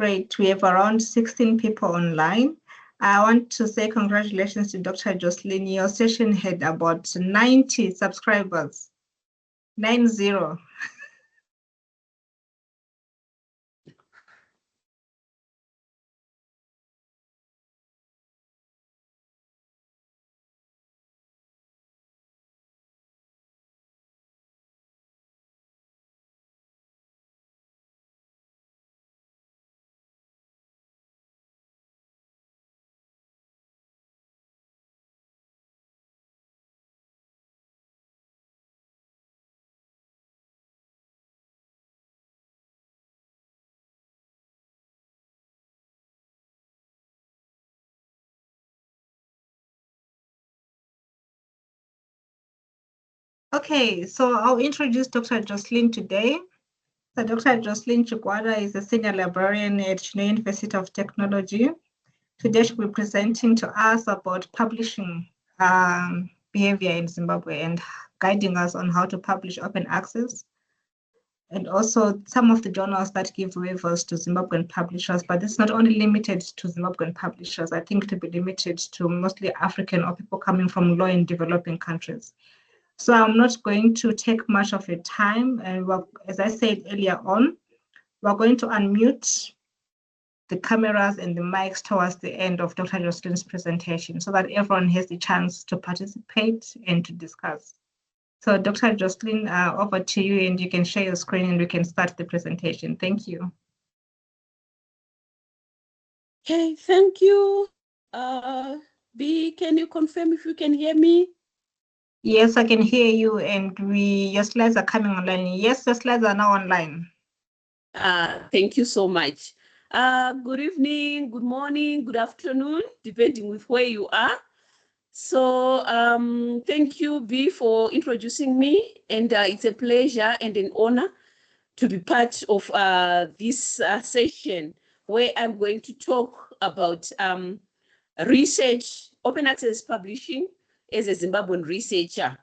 Great. We have around 16 people online. I want to say congratulations to Dr. Josiline. Your session had about 90 subscribers. 90. Okay, so I'll introduce Dr. Josiline today. So Dr. Josiline Chigwada is a senior librarian at Chinhoyi University of Technology. Today she'll be presenting to us about publishing behavior in Zimbabwe and guiding us on how to publish open access, and also some of the journals that give waivers to Zimbabwean publishers. But this is not only limited to Zimbabwean publishers. I think to be limited to mostly African or people coming from low and developing countries. So I'm not going to take much of your time. And as I said earlier on, we're going to unmute the cameras and the mics towards the end of Dr. Josiline's presentation so that everyone has the chance to participate and to discuss. So Dr. Josiline, over to you, and you can share your screen and we can start the presentation. Thank you. Okay, thank you. B, can you confirm if you can hear me? Yes, I can hear you, and your slides are coming online. Yes, the slides are now online. Thank you so much. Good evening, good morning, good afternoon, depending with where you are. So thank you, B, for introducing me, and it's a pleasure and an honor to be part of this session where I'm going to talk about research, open access publishing as a Zimbabwean researcher.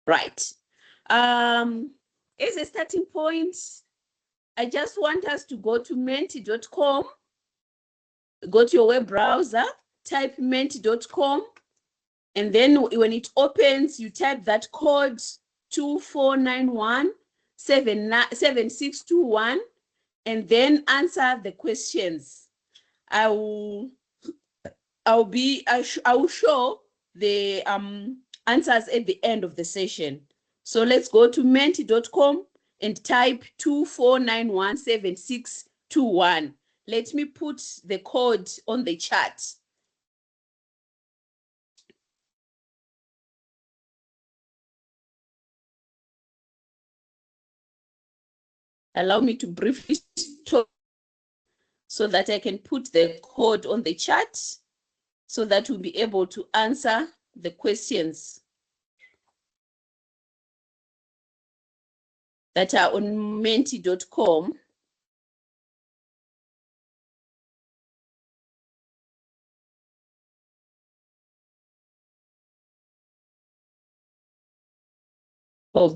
Right. As a starting point, I just want us to go to menti.com, go to your web browser, type menti.com, and then when it opens, you type that code 2491-7621, and then answer the questions. I will show the answers at the end of the session. So let's go to menti.com and type 2491-7621. Let me put the code on the chat. Allow me to briefly talk so that I can put the code on the chat so that we'll be able to answer the questions that are on menti.com.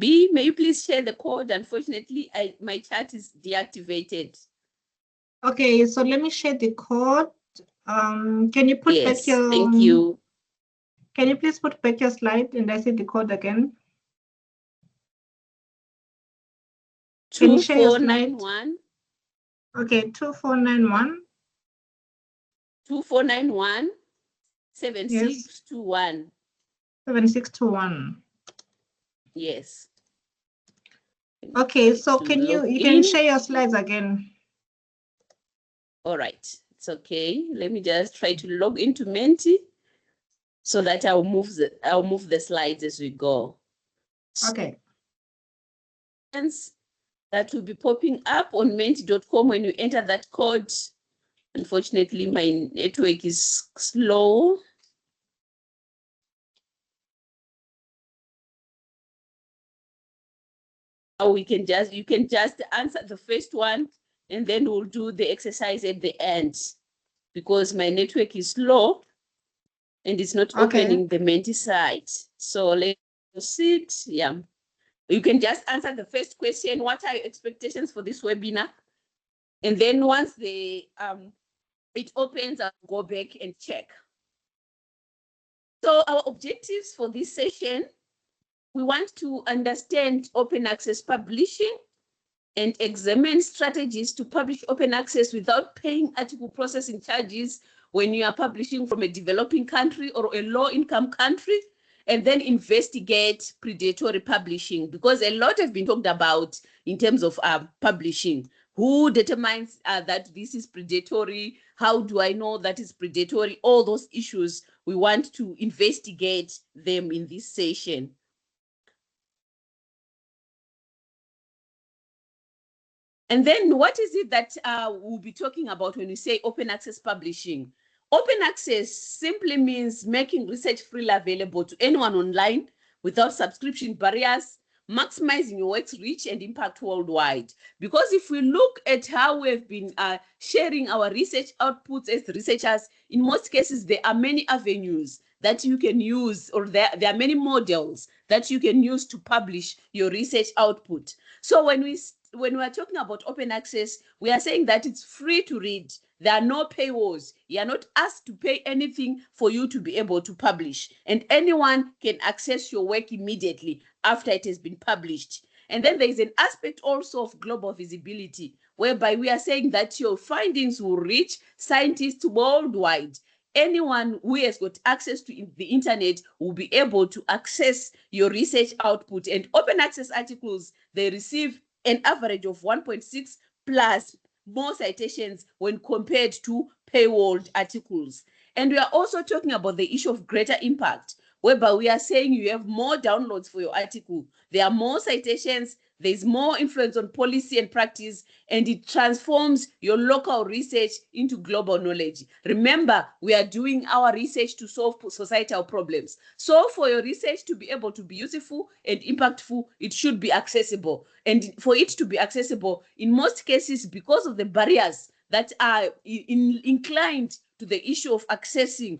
B, may you please share the code? Unfortunately, my chat is deactivated. Okay, so let me share the code. Can you put back your... Thank you. Can you please put back your slide and I see the code again? 2491. Okay, 2491. 2491 7621. 7621. Yes. Okay, so can you can share your slides again? All right, it's okay. Let me just try to log into Menti so that I'll move the slides as we go. Okay. That will be popping up on menti.com when you enter that code. Unfortunately, my network is slow. Or you can just answer the first one and then we'll do the exercise at the end because my network is slow and it's not opening the Menti site. So let's proceed. Yeah. You can just answer the first question. What are your expectations for this webinar? And then once it opens, I'll go back and check. So our objectives for this session, we want to understand open access publishing and examine strategies to publish open access without paying article processing charges when you are publishing from a developing country or a low-income country, and then investigate predatory publishing, because a lot has been talked about in terms of publishing. Who determines that this is predatory? How do I know that it's predatory? All those issues, we want to investigate them in this session. And then what is it that we'll be talking about when we say open access publishing? Open access simply means making research freely available to anyone online without subscription barriers, maximizing your work's reach and impact worldwide. Because if we look at how we've been sharing our research outputs as researchers, in most cases, there are many avenues that you can use, or there are many models that you can use to publish your research output. So when we are talking about open access, we are saying that it's free to read. There are no paywalls. You are not asked to pay anything for you to be able to publish. And anyone can access your work immediately after it has been published. And then there is an aspect also of global visibility, whereby we are saying that your findings will reach scientists worldwide. Anyone who has got access to the internet will be able to access your research output. And open access articles, they receive an average of 1.6 plus more citations when compared to paywalled articles. And we are also talking about the issue of greater impact, whereby we are saying you have more downloads for your article. There are more citations, there's more influence on policy and practice, and it transforms your local research into global knowledge. Remember, we are doing our research to solve societal problems. So for your research to be able to be useful and impactful, it should be accessible. And for it to be accessible, in most cases, because of the barriers that are inclined to the issue of accessing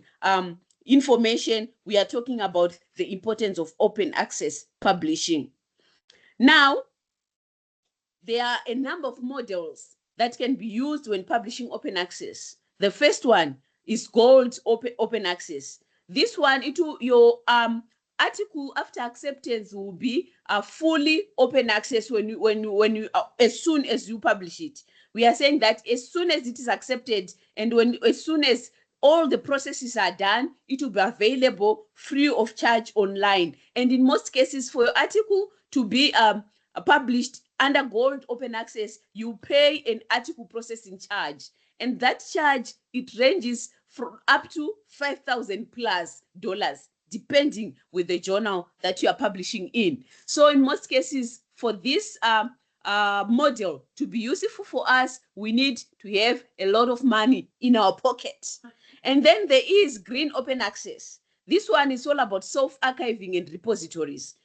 information, we are talking about the importance of open access publishing. Now, there are a number of models that can be used when publishing open access. The first one is gold open access. This one, your article after acceptance will be fully open access when you as soon as you publish it. We are saying that as soon as it is accepted and as soon as all the processes are done, it will be available free of charge online. And in most cases, for your article to be published under gold open access, you pay an article processing charge. And that charge, it ranges from up to $5,000 plus, depending with the journal that you are publishing in. So in most cases, for this model to be useful for us, we need to have a lot of money in our pocket. And then there is green open access. This one is all about self-archiving and repositories.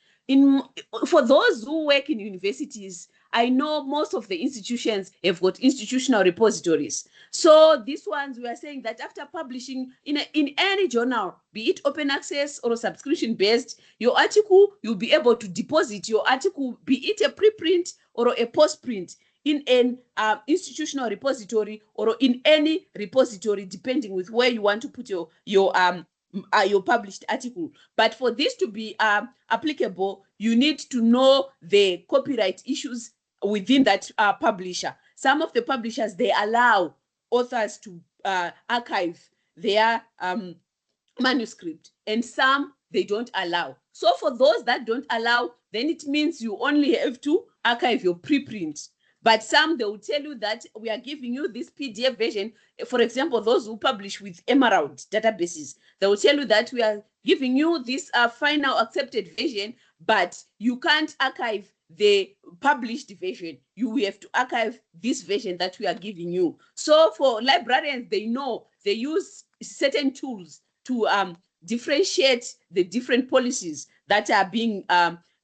For those who work in universities, I know most of the institutions have got institutional repositories. So these ones, we are saying that after publishing in any journal, be it open access or subscription-based, your article, you'll be able to deposit your article, be it a preprint or a postprint, in an institutional repository or in any repository, depending with where you want to put your published article. But for this to be applicable, you need to know the copyright issues within that publisher. Some of the publishers, they allow authors to archive their manuscript, and some they don't allow. So for those that don't allow, then it means you only have to archive your preprint. But some, they will tell you that we are giving you this PDF version. For example, those who publish with Emerald databases, they will tell you that we are giving you this final accepted version, but you can't archive the published version. You have to archive this version that we are giving you. So for librarians, they know, they use certain tools to differentiate the different policies that are being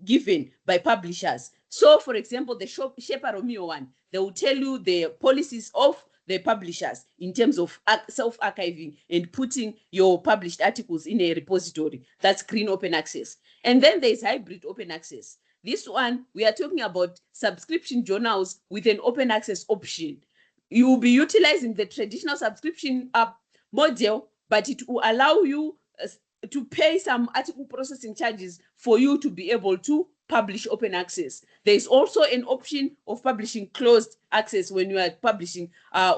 given by publishers. So, for example, the Shepa Romeo one, they will tell you the policies of the publishers in terms of self-archiving and putting your published articles in a repository. That's green open access. And then there's hybrid open access. This one, we are talking about subscription journals with an open access option. You will be utilizing the traditional subscription model, but it will allow you to pay some article processing charges for you to be able to publish open access. There is also an option of publishing closed access when you are publishing,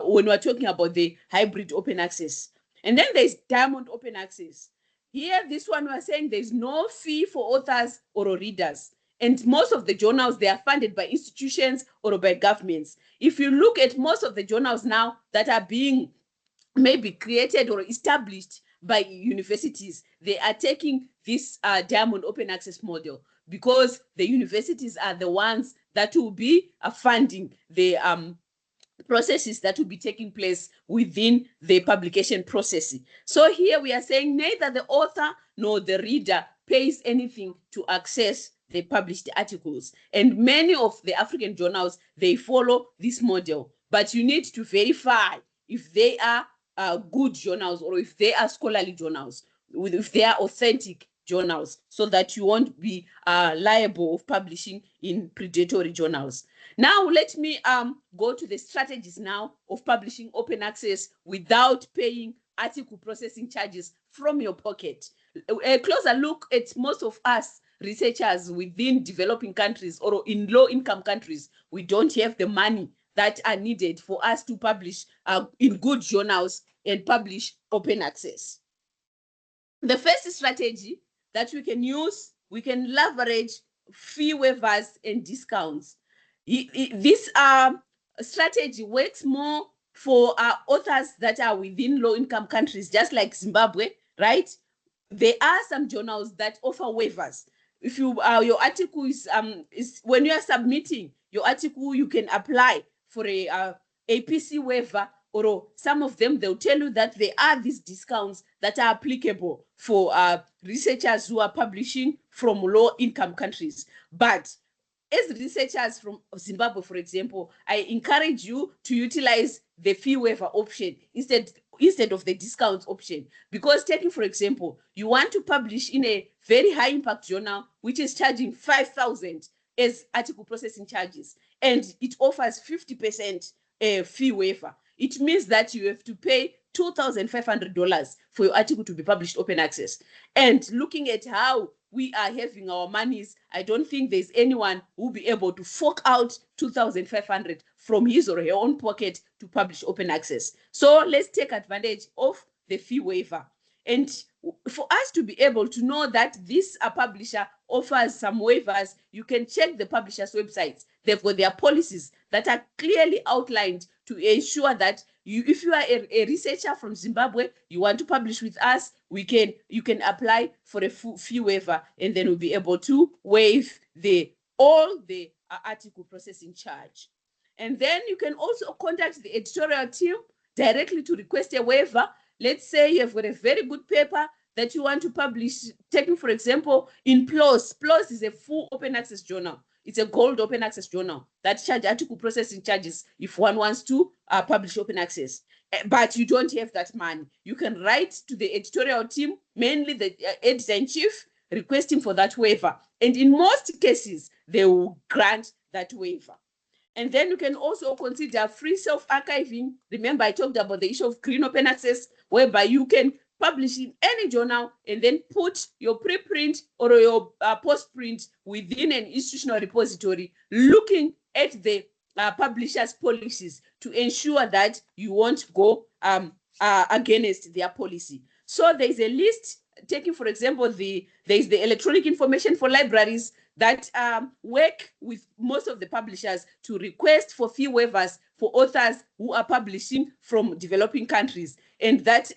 when we are talking about the hybrid open access. And then there's diamond open access. Here, this one we are saying there's no fee for authors or readers. And most of the journals, they are funded by institutions or by governments. If you look at most of the journals now that are being maybe created or established by universities, they are taking this diamond open access model, because the universities are the ones that will be funding the processes that will be taking place within the publication process. So here we are saying neither the author nor the reader pays anything to access the published articles. And many of the African journals, they follow this model, but you need to verify if they are good journals or if they are scholarly journals, if they are authentic journals, so that you won't be liable of publishing in predatory journals. Now, let me go to the strategies now of publishing open access without paying article processing charges from your pocket. A closer look at most of us researchers within developing countries or in low-income countries, we don't have the money that are needed for us to publish in good journals and publish open access. The first strategy that we can use, we can leverage fee waivers and discounts. This strategy works more for authors that are within low-income countries, just like Zimbabwe, right? There are some journals that offer waivers. If you your article is when you are submitting your article, you can apply for a APC waiver, or some of them, they'll tell you that there are these discounts that are applicable for researchers who are publishing from low-income countries. But as researchers from Zimbabwe, for example, I encourage you to utilize the fee waiver option instead of the discount option. Because taking, for example, you want to publish in a very high impact journal, which is charging 5,000 as article processing charges, and it offers 50% fee waiver. It means that you have to pay $2,500 for your article to be published open access. And looking at how we are having our monies, I don't think there's anyone who will be able to fork out $2,500 from his or her own pocket to publish open access. So let's take advantage of the fee waiver. And for us to be able to know that this publisher offers some waivers, you can check the publisher's websites. They've got their policies that are clearly outlined to ensure that if you are a researcher from Zimbabwe, you want to publish with us, you can apply for a fee waiver, and then we'll be able to waive all the article processing charge. And then you can also contact the editorial team directly to request a waiver. Let's say you have got a very good paper that you want to publish, taking, for example, in PLOS. PLOS is a full open access journal. It's a gold open access journal that charge article processing charges if one wants to publish open access. But you don't have that money. You can write to the editorial team, mainly the editor-in-chief, requesting for that waiver. And in most cases, they will grant that waiver. And then you can also consider free self-archiving. Remember, I talked about the issue of green open access, whereby you can publish in any journal and then put your preprint or your postprint within an institutional repository, looking at the publisher's policies to ensure that you won't go against their policy. So there's a list, taking, for example, there's the electronic information for libraries that work with most of the publishers to request for fee waivers for authors who are publishing from developing countries. And that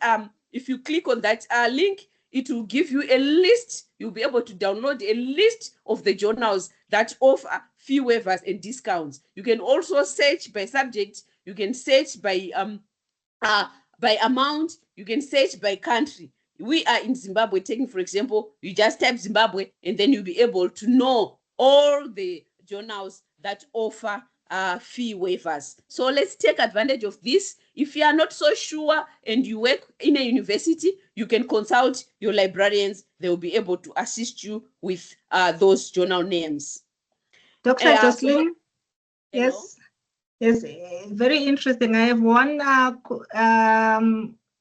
if you click on that link, it will give you a list. You'll be able to download a list of the journals that offer fee waivers and discounts. You can also search by subject. You can search by amount. You can search by country. We are in Zimbabwe, taking, for example, you just type Zimbabwe, and then you'll be able to know all the journals that offer fee waivers. So let's take advantage of this. If you are not so sure and you work in a university, you can consult your librarians. They will be able to assist you with those journal names. Dr. Yeah, so, Josiline, hello. yes, very interesting. I have one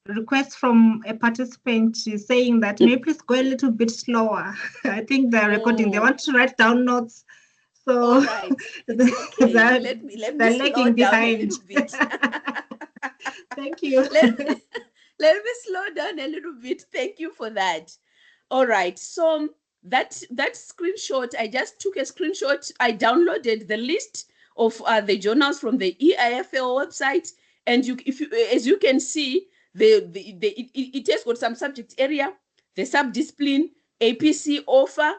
request from a participant saying that may please go a little bit slower. I think they're recording. They Oh, want to write down notes, all so right. It's okay. they're, Let me they're slow lagging down a behind. little bit. Thank you. let me let me slow down a little bit. Thank you for that. All right. So that screenshot, I just took a screenshot. I downloaded the list of the journals from the EIFL website, and as you can see, it has got some subject area, the subdiscipline, APC offer,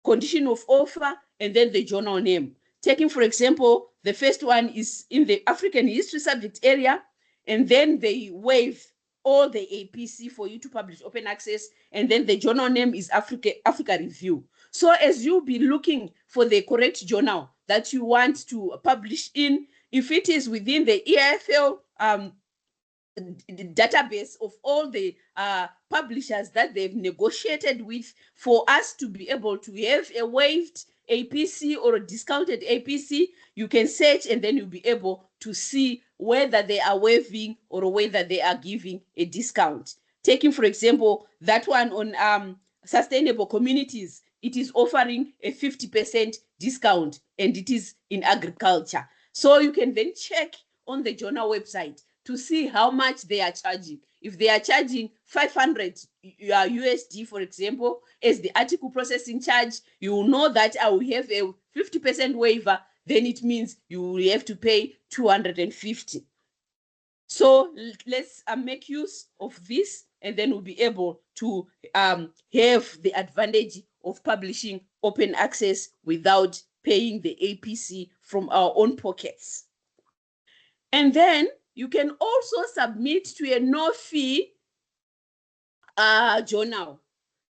condition of offer, and then the journal name. Taking, for example, the first one is in the African history subject area, and then they waive all the APC for you to publish open access, and then the journal name is Africa Review. So as you be looking for the correct journal that you want to publish in, if it is within the EIFL database of all the publishers that they've negotiated with, for us to be able to have a waived APC or a discounted APC, you can search and then you'll be able to see whether they are waiving or whether they are giving a discount. Taking, for example, that one on sustainable communities, it is offering a 50% discount and it is in agriculture. So you can then check on the journal website to see how much they are charging. If they are charging 500 USD, for example, as the article processing charge, you will know that I will have a 50% waiver, then it means you will have to pay 250. So let's make use of this, and then we'll be able to have the advantage of publishing open access without paying the APC from our own pockets. And then you can also submit to a no-fee journal.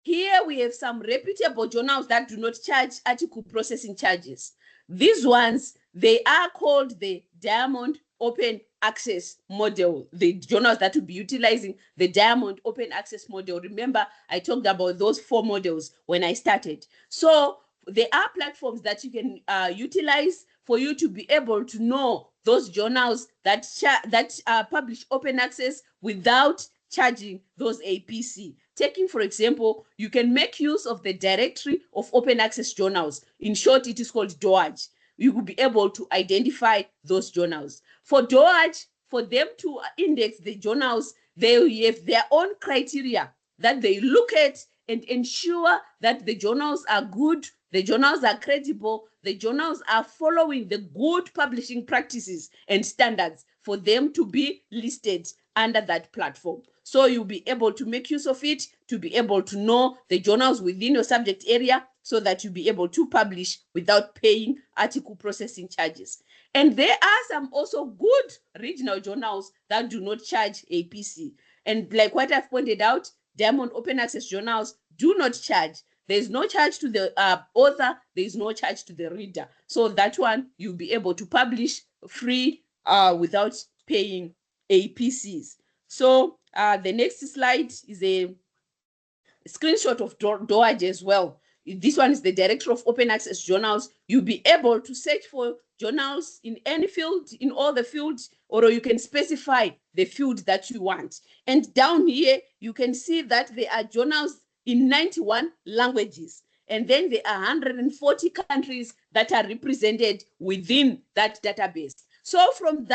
Here we have some reputable journals that do not charge article processing charges. These ones, they are called the Diamond Open Access Model, the journals that will be utilizing the Diamond Open Access Model. Remember, I talked about those 4 models when I started. So there are platforms that you can utilize for you to be able to know those journals that publish open access without charging those APC. Taking, for example, you can make use of the directory of open access journals. In short, it is called DOAJ. You will be able to identify those journals. For DOAJ, for them to index the journals, they have their own criteria that they look at and ensure that the journals are good, the journals are credible, the journals are following the good publishing practices and standards for them to be listed under that platform. So you'll be able to make use of it, to be able to know the journals within your subject area, so that you'll be able to publish without paying article processing charges. And there are some also good regional journals that do not charge APC. And like what I've pointed out, Diamond Open Access journals do not charge. There's no charge to the author, there's no charge to the reader. So that one, you'll be able to publish free without paying APCs. So the next slide is a screenshot of DOAJ as well. This one is the Director of Open Access Journals. You'll be able to search for journals in any field, in all the fields, or you can specify the field that you want. And down here, you can see that there are journals in 91 languages. And then there are 140 countries that are represented within that database. So from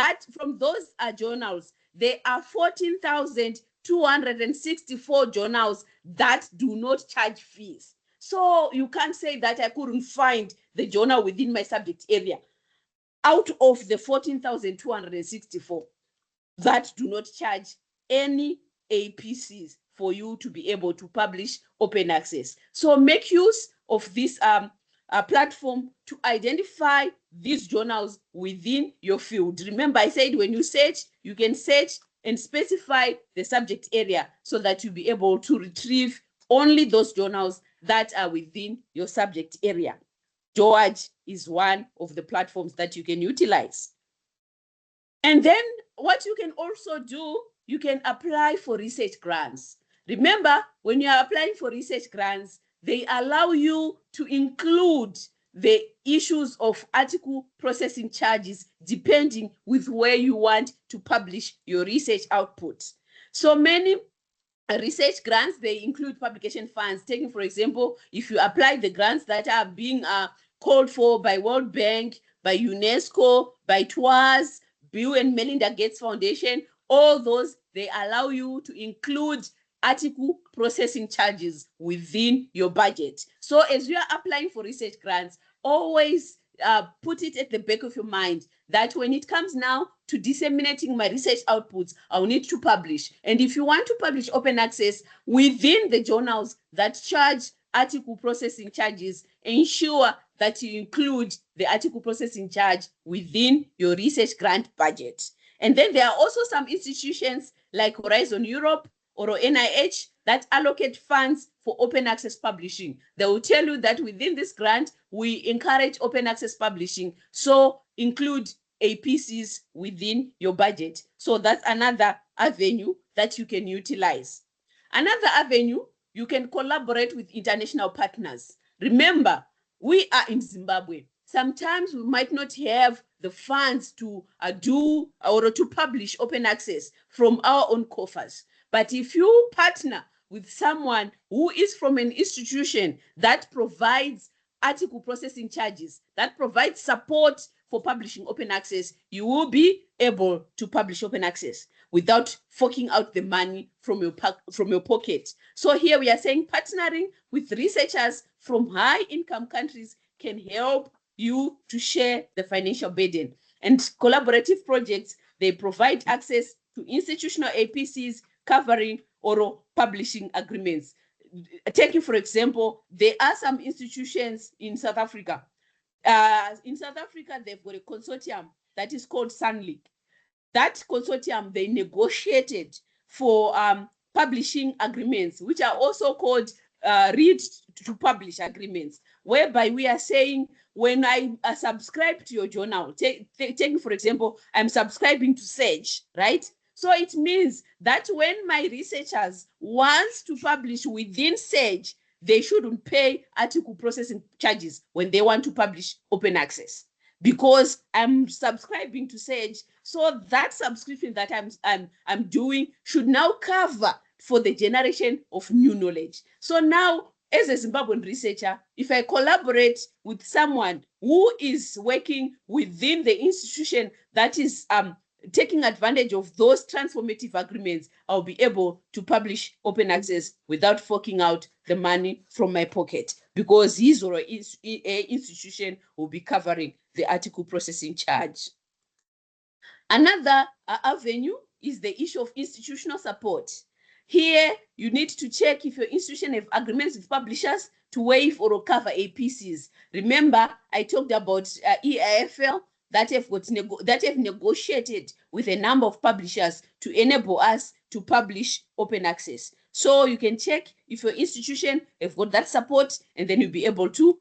those journals, there are 14,264 journals that do not charge fees. So you can't say that I couldn't find the journal within my subject area. Out of the 14,264 that do not charge any APCs for you to be able to publish open access. So make use of this platform to identify these journals within your field. Remember, I said when you search, you can search and specify the subject area so that you'll be able to retrieve only those journals that are within your subject area. DOAJ is one of the platforms that you can utilize. And then what you can also do, you can apply for research grants. Remember, when you are applying for research grants, they allow you to include the issues of article processing charges depending with where you want to publish your research output. So many research grants, they include publication funds. Taking, for example, if you apply the grants that are being called for by World Bank, by UNESCO, by TWAS, Bill and Melinda Gates Foundation, all those, they allow you to include article processing charges within your budget. So as you are applying for research grants, always put it at the back of your mind that when it comes now to disseminating my research outputs, I'll need to publish. And if you want to publish open access within the journals that charge article processing charges, ensure that you include the article processing charge within your research grant budget. And then there are also some institutions like Horizon Europe or NIH that allocate funds for open access publishing. They will tell you that within this grant, we encourage open access publishing. So include APCs within your budget. So that's another avenue that you can utilize. Another avenue, you can collaborate with international partners. Remember, we are in Zimbabwe. Sometimes we might not have the funds to do or to publish open access from our own coffers. But if you partner with someone who is from an institution that provides article processing charges, that provides support for publishing open access, you will be able to publish open access without forking out the money from your pocket. So here we are saying partnering with researchers from high-income countries can help you to share the financial burden. And collaborative projects, they provide access to institutional APCs covering oral publishing agreements. Taking, for example, there are some institutions in South Africa. In South Africa, they've got a consortium that is called SANLIC. That consortium, they negotiated for publishing agreements, which are also called read to publish agreements, whereby we are saying, when I subscribe to your journal, taking, for example, I'm subscribing to Sage, right? So it means that when my researchers want to publish within Sage, they shouldn't pay article processing charges when they want to publish open access, because I'm subscribing to Sage. So that subscription that I'm doing should now cover for the generation of new knowledge. So now, as a Zimbabwean researcher, if I collaborate with someone who is working within the institution that is taking advantage of those transformative agreements, I'll be able to publish open access without forking out the money from my pocket, because his or her institution will be covering the article processing charge. Another avenue is the issue of institutional support. Here, you need to check if your institution have agreements with publishers to waive or cover APCs. Remember, I talked about EIFL that have negotiated with a number of publishers to enable us to publish open access. So you can check if your institution have got that support, and then you'll be able to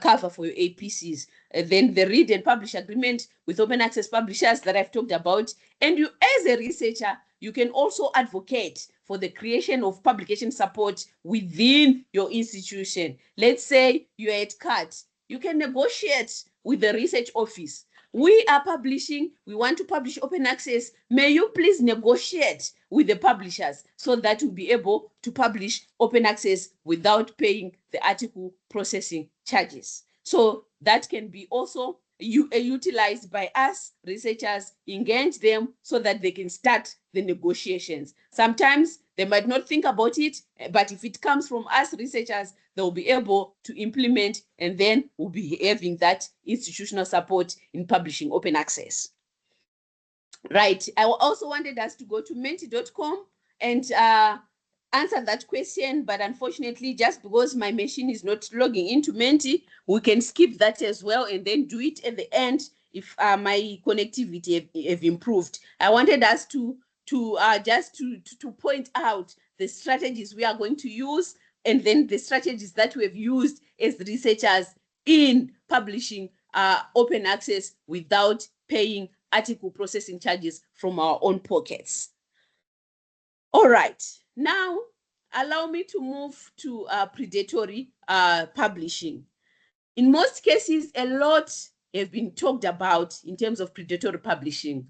cover for your APCs. Then the read and publish agreement with open access publishers that I've talked about. And you, as a researcher, you can also advocate for the creation of publication support within your institution. Let's say you're at CAT, you can negotiate with the research office. We are publishing, we want to publish open access. May you please negotiate with the publishers so that we'll be able to publish open access without paying the article processing charges. So that can be also utilized by us researchers, engage them so that they can start the negotiations. Sometimes they might not think about it, but if it comes from us researchers, they'll be able to implement, and then we'll be having that institutional support in publishing open access. Right, I also wanted us to go to menti.com and answer that question, but unfortunately, just because my machine is not logging into Menti, we can skip that as well and then do it at the end if my connectivity have improved. I wanted us to point out the strategies we are going to use, and then the strategies that we have used as researchers in publishing open access without paying article processing charges from our own pockets. All right, now allow me to move to predatory publishing. In most cases, a lot have been talked about in terms of predatory publishing.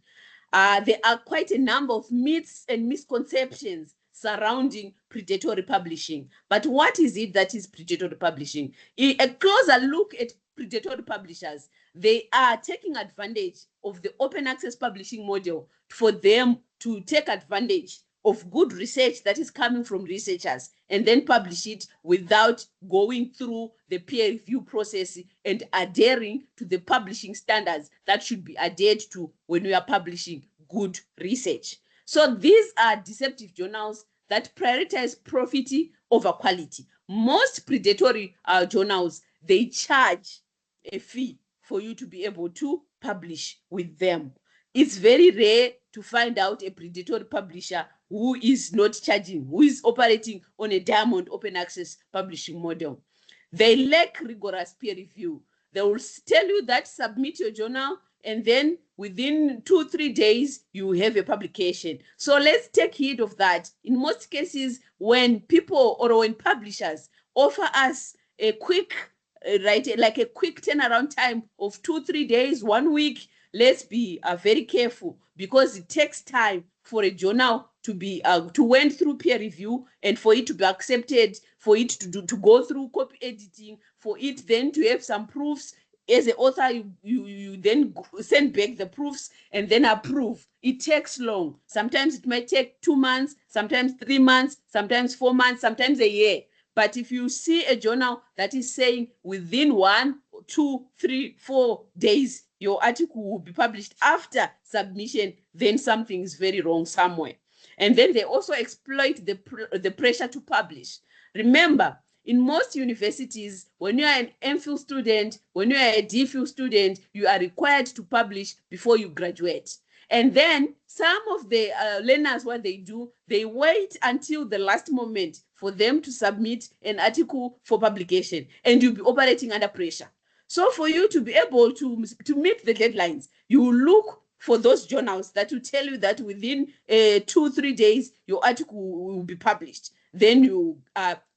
There are quite a number of myths and misconceptions surrounding predatory publishing. But what is it that is predatory publishing? A closer look at predatory publishers, they are taking advantage of the open access publishing model for them to take advantage of good research that is coming from researchers and then publish it without going through the peer review process and adhering to the publishing standards that should be adhered to when we are publishing good research. So these are deceptive journals that prioritize profit over quality. Most predatory journals, they charge a fee for you to be able to publish with them. It's very rare to find out a predatory publisher who is not charging, who is operating on a diamond open access publishing model. They lack rigorous peer review. They will tell you that submit your journal and then within 2-3 days, you have a publication. So let's take heed of that. In most cases, when people or when publishers offer us a quick, like a quick turnaround time of 2-3 days, 1 week, let's be very careful, because it takes time for a journal to be to went through peer review and for it to be accepted, for it to go through copy editing, for it then to have some proofs. As an author, you then send back the proofs and then approve. It takes long. Sometimes it might take 2 months, sometimes 3 months, sometimes 4 months, sometimes a year. But if you see a journal that is saying within 1, 2, 3, 4 days, your article will be published after submission, then something is very wrong somewhere. And then they also exploit the pressure to publish. Remember, in most universities, when you are an MPhil student, when you are a DPhil student, you are required to publish before you graduate. And then some of the learners, what they do, they wait until the last moment for them to submit an article for publication, and you'll be operating under pressure. So for you to be able to meet the deadlines, you look for those journals that will tell you that within 2-3 days, your article will be published. Then you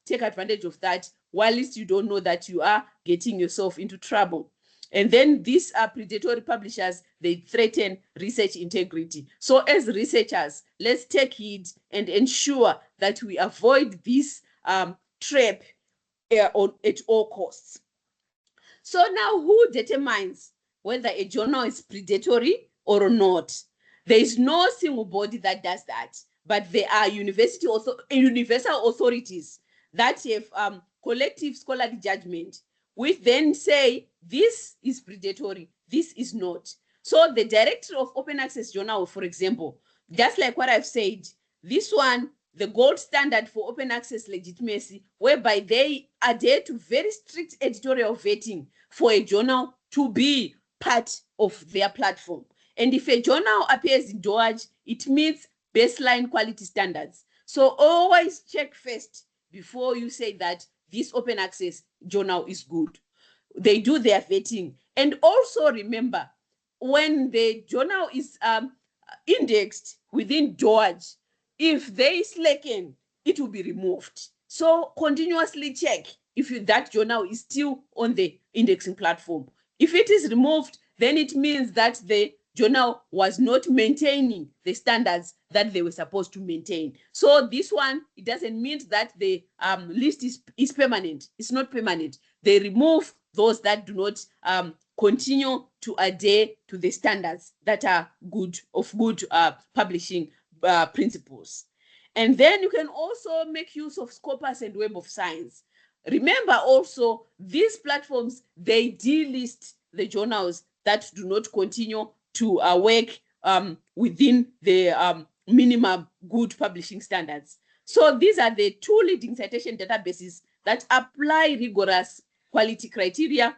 take advantage of that, while you don't know that you are getting yourself into trouble. And then these are predatory publishers, they threaten research integrity. So as researchers, let's take heed and ensure that we avoid this trap at all costs. So now, who determines whether a journal is predatory or not? There is no single body that does that, but there are universal authorities that have collective scholarly judgment, which then say this is predatory, this is not. So the director of Open Access Journal, for example, just like what I've said, this one, the gold standard for open access legitimacy, whereby they adhere to very strict editorial vetting for a journal to be part of their platform. And if a journal appears in DOAJ, it meets baseline quality standards. So always check first before you say that this open access journal is good. They do their vetting. And also remember, when the journal is indexed within DOAJ, if they slacken, it will be removed. So continuously check if that journal is still on the indexing platform. If it is removed, then it means that the journal was not maintaining the standards that they were supposed to maintain. So this one, it doesn't mean that the list is permanent. It's not permanent. They remove those that do not continue to adhere to the standards that are good publishing principles. And then you can also make use of Scopus and Web of Science. Remember also, these platforms, they delist the journals that do not continue to work within the minimum good publishing standards. So these are the 2 leading citation databases that apply rigorous quality criteria,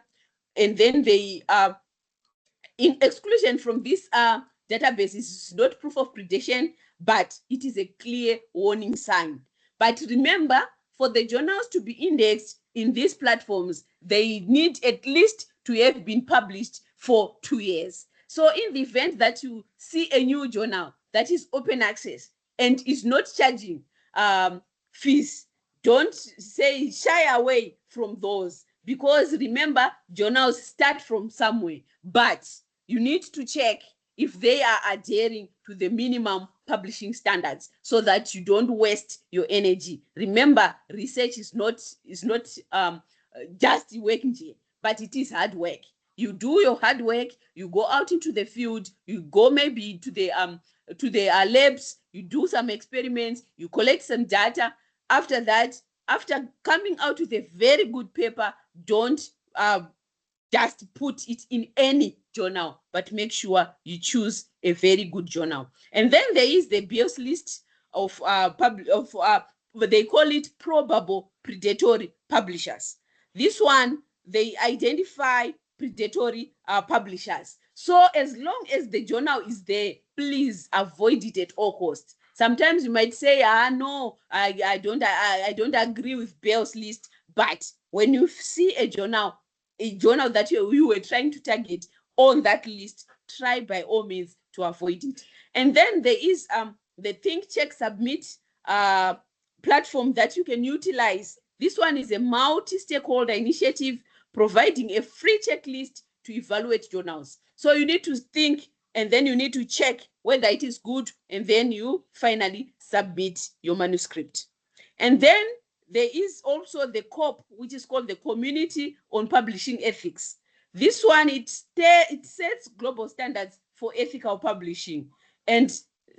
and then they in exclusion from this database is not proof of predation, but it is a clear warning sign. But remember, for the journals to be indexed in these platforms, they need at least to have been published for 2 years. So in the event that you see a new journal that is open access and is not charging fees, don't say shy away from those, because remember, journals start from somewhere, but you need to check if they are adhering to the minimum publishing standards so that you don't waste your energy. Remember, research is not just working, but it is hard work. You do your hard work, you go out into the field, you go maybe to the labs, you do some experiments, you collect some data. After that, after coming out with a very good paper, don't just put it in any journal, but make sure you choose a very good journal. And then there is the BIOS list of they call it probable predatory publishers. This one, they identify predatory publishers. So as long as the journal is there, please avoid it at all costs. Sometimes you might say, no, I don't agree with BIOS list. But when you see a journal that you were trying to target on that list, try by all means to avoid it. And then there is the Think, Check, Submit platform that you can utilize. This one is a multi-stakeholder initiative providing a free checklist to evaluate journals. So you need to think, and then you need to check whether it is good, and then you finally submit your manuscript. And then there is also the COP, which is called the Community on Publishing Ethics. This one, it sets global standards for ethical publishing. And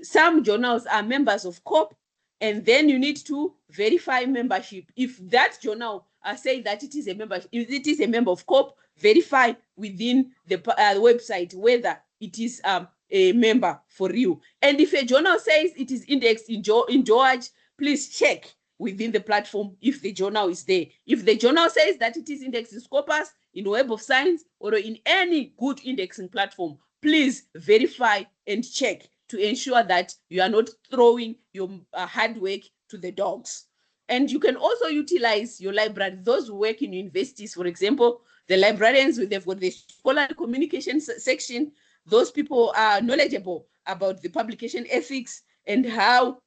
some journals are members of COP, and then you need to verify membership. If that journal say that it is a member, if it is a member of COP, verify within the website whether it is a member for you. And if a journal says it is indexed in George, please check within the platform if the journal is there. If the journal says that it is indexed in Scopus, in Web of Science, or in any good indexing platform, please verify and check to ensure that you are not throwing your hard work to the dogs. And you can also utilize your library. Those who work in universities, for example, the librarians, they've got the scholarly communication section. Those people are knowledgeable about the publication ethics and how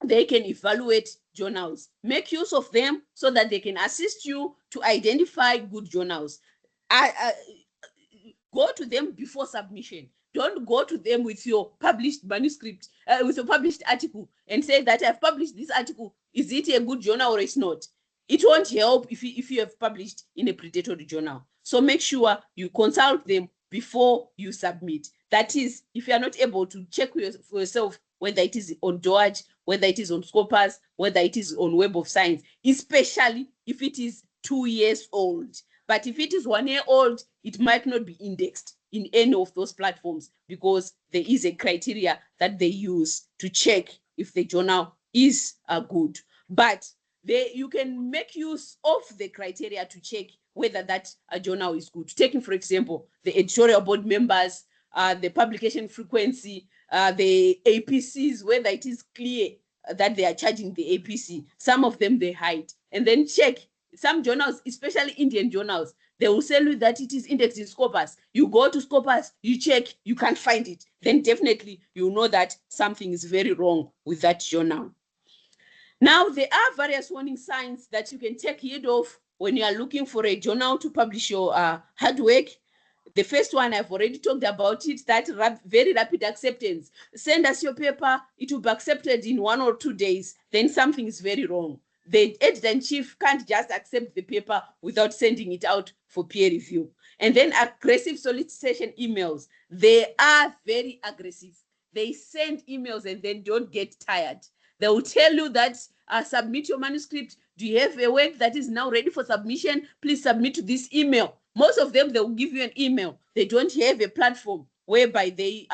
they can evaluate journals. Make use of them so that they can assist you to identify good journals. Go to them before submission. Don't go to them with your published manuscript, with your published article, and say that I've published this article. Is it a good journal or it's not? It won't help if you have published in a predatory journal. So make sure you consult them before you submit. That is, if you are not able to check for yourself whether it is on George, whether it is on Scopus, whether it is on Web of Science, especially if it is 2 years old. But if it is 1 year old, it might not be indexed in any of those platforms because there is a criteria that they use to check if the journal is good. But you can make use of the criteria to check whether that journal is good. Taking, for example, the editorial board members, the publication frequency, the APCs, whether it is clear that they are charging the APC. Some of them they hide. And then check some journals, especially Indian journals, they will tell you that it is indexed in Scopus. You go to Scopus, you check, you can't find it. Then definitely you know that something is very wrong with that journal. Now, there are various warning signs that you can take heed of when you are looking for a journal to publish your hard work. The first one, I've already talked about it, that very rapid acceptance. Send us your paper, it will be accepted in 1 or 2 days. Then something is very wrong. The editor-in-chief can't just accept the paper without sending it out for peer review. And then aggressive solicitation emails. They are very aggressive. They send emails and then don't get tired. They will tell you that submit your manuscript. Do you have a work that is now ready for submission? Please submit to this email. Most of them, they will give you an email. They don't have a platform whereby they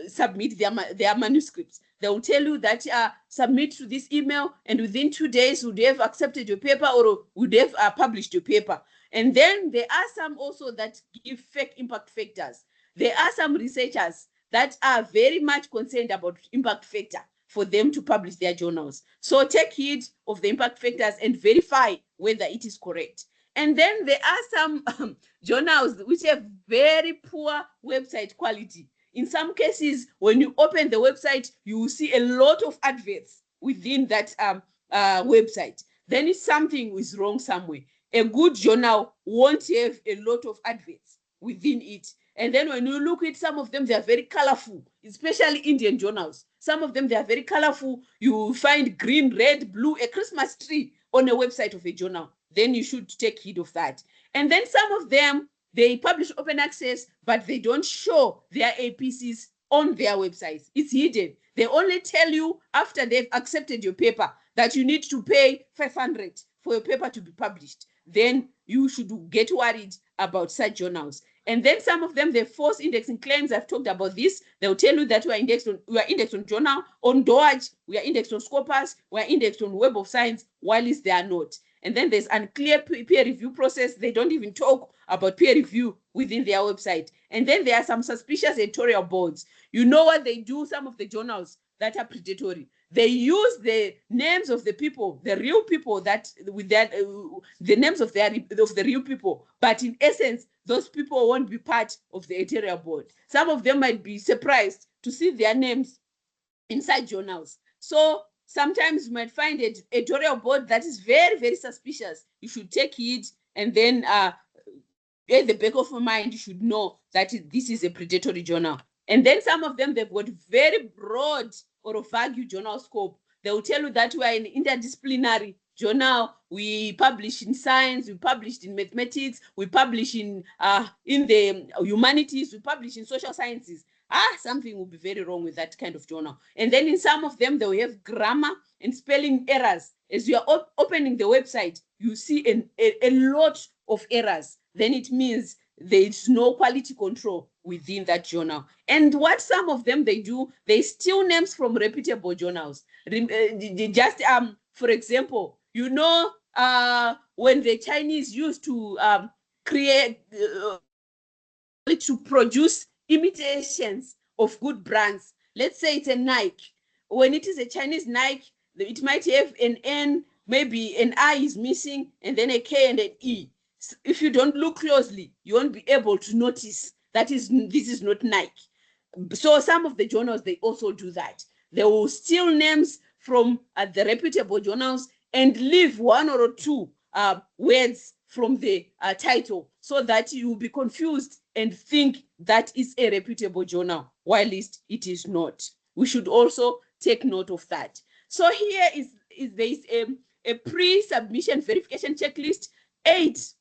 submit their manuscripts. They will tell you that submit to this email and within 2 days would have accepted your paper or would have published your paper. And then there are some also that give fake impact factors. There are some researchers that are very much concerned about impact factor for them to publish their journals. So take heed of the impact factors and verify whether it is correct. And then there are some journals which have very poor website quality. In some cases, when you open the website, you will see a lot of adverts within that website. Then something is wrong somewhere. A good journal won't have a lot of adverts within it. And then when you look at some of them, they are very colorful, especially Indian journals. Some of them, they are very colorful. You find green, red, blue, a Christmas tree on a website of a journal. Then you should take heed of that. And then some of them, they publish open access, but they don't show their APCs on their websites. It's hidden. They only tell you after they've accepted your paper that you need to pay 500 for your paper to be published. Then you should get worried about such journals. And then some of them, they false indexing claims. I've talked about this. They'll tell you that we are indexed on journal, on DOAJ, we are indexed on Scopus, we are indexed on Web of Science, while they are not. And then there's unclear peer review process. They don't even talk about peer review within their website. And then there are some suspicious editorial boards. You know what they do? Some of the journals that are predatory, they use the names of the people, the real people, that with that the names of the real people, but in essence, those people won't be part of the editorial board. Some of them might be surprised to see their names inside journals. So sometimes you might find an editorial board that is very, very suspicious. You should take it, and then at the back of your mind, you should know that this is a predatory journal. And then some of them, they've got very broad or vague journal scope. They will tell you that we are an interdisciplinary journal. We publish in science, we publish in mathematics, we publish in the humanities, we publish in social sciences. Something will be very wrong with that kind of journal. And then in some of them, they will have grammar and spelling errors. As you are opening the website, you see a lot of errors. Then it means there is no quality control within that journal. And what some of them they do, they steal names from reputable journals. Just for example, you know, when the Chinese used to create to produce imitations of good brands. Let's say it's a Nike. When it is a Chinese Nike, it might have an N, maybe an I is missing, and then a K and an E. If you don't look closely, you won't be able to notice that this is not Nike. So some of the journals, they also do that. They will steal names from the reputable journals and leave one or two words from the title so that you will be confused and think that is a reputable journal, while it is not. We should also take note of that. So here there is a pre-submission verification checklist, 8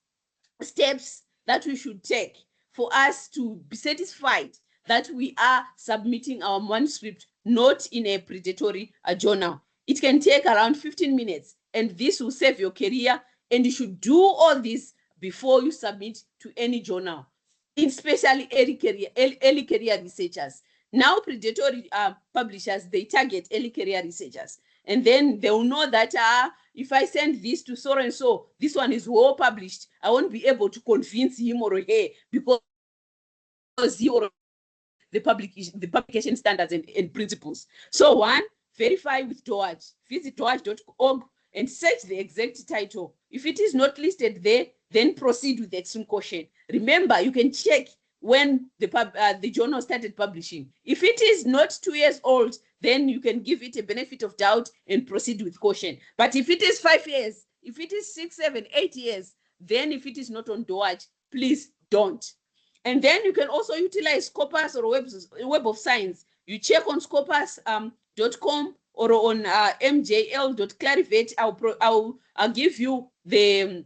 steps that we should take for us to be satisfied that we are submitting our manuscript not in a predatory journal. It can take around 15 minutes, and this will save your career, and you should do all this before you submit to any journal, especially early career researchers. Now predatory publishers, they target early career researchers, and then they will know that if I send this to so and so, this one is well published, I won't be able to convince him or her because he or the publication standards and principles. So one, verify with DOAJ. Visit doaj.org and search the exact title. If it is not listed there, then proceed with extreme caution. Remember, you can check when the journal started publishing. If it is not 2 years old, then you can give it a benefit of doubt and proceed with caution. But if it is 5 years, if it is 6, 7, 8 years, then if it is not on DOAJ, please don't. And then you can also utilize Scopus or Web of Science. You check on scopus.com or on mjl.clarivate. I'll give you the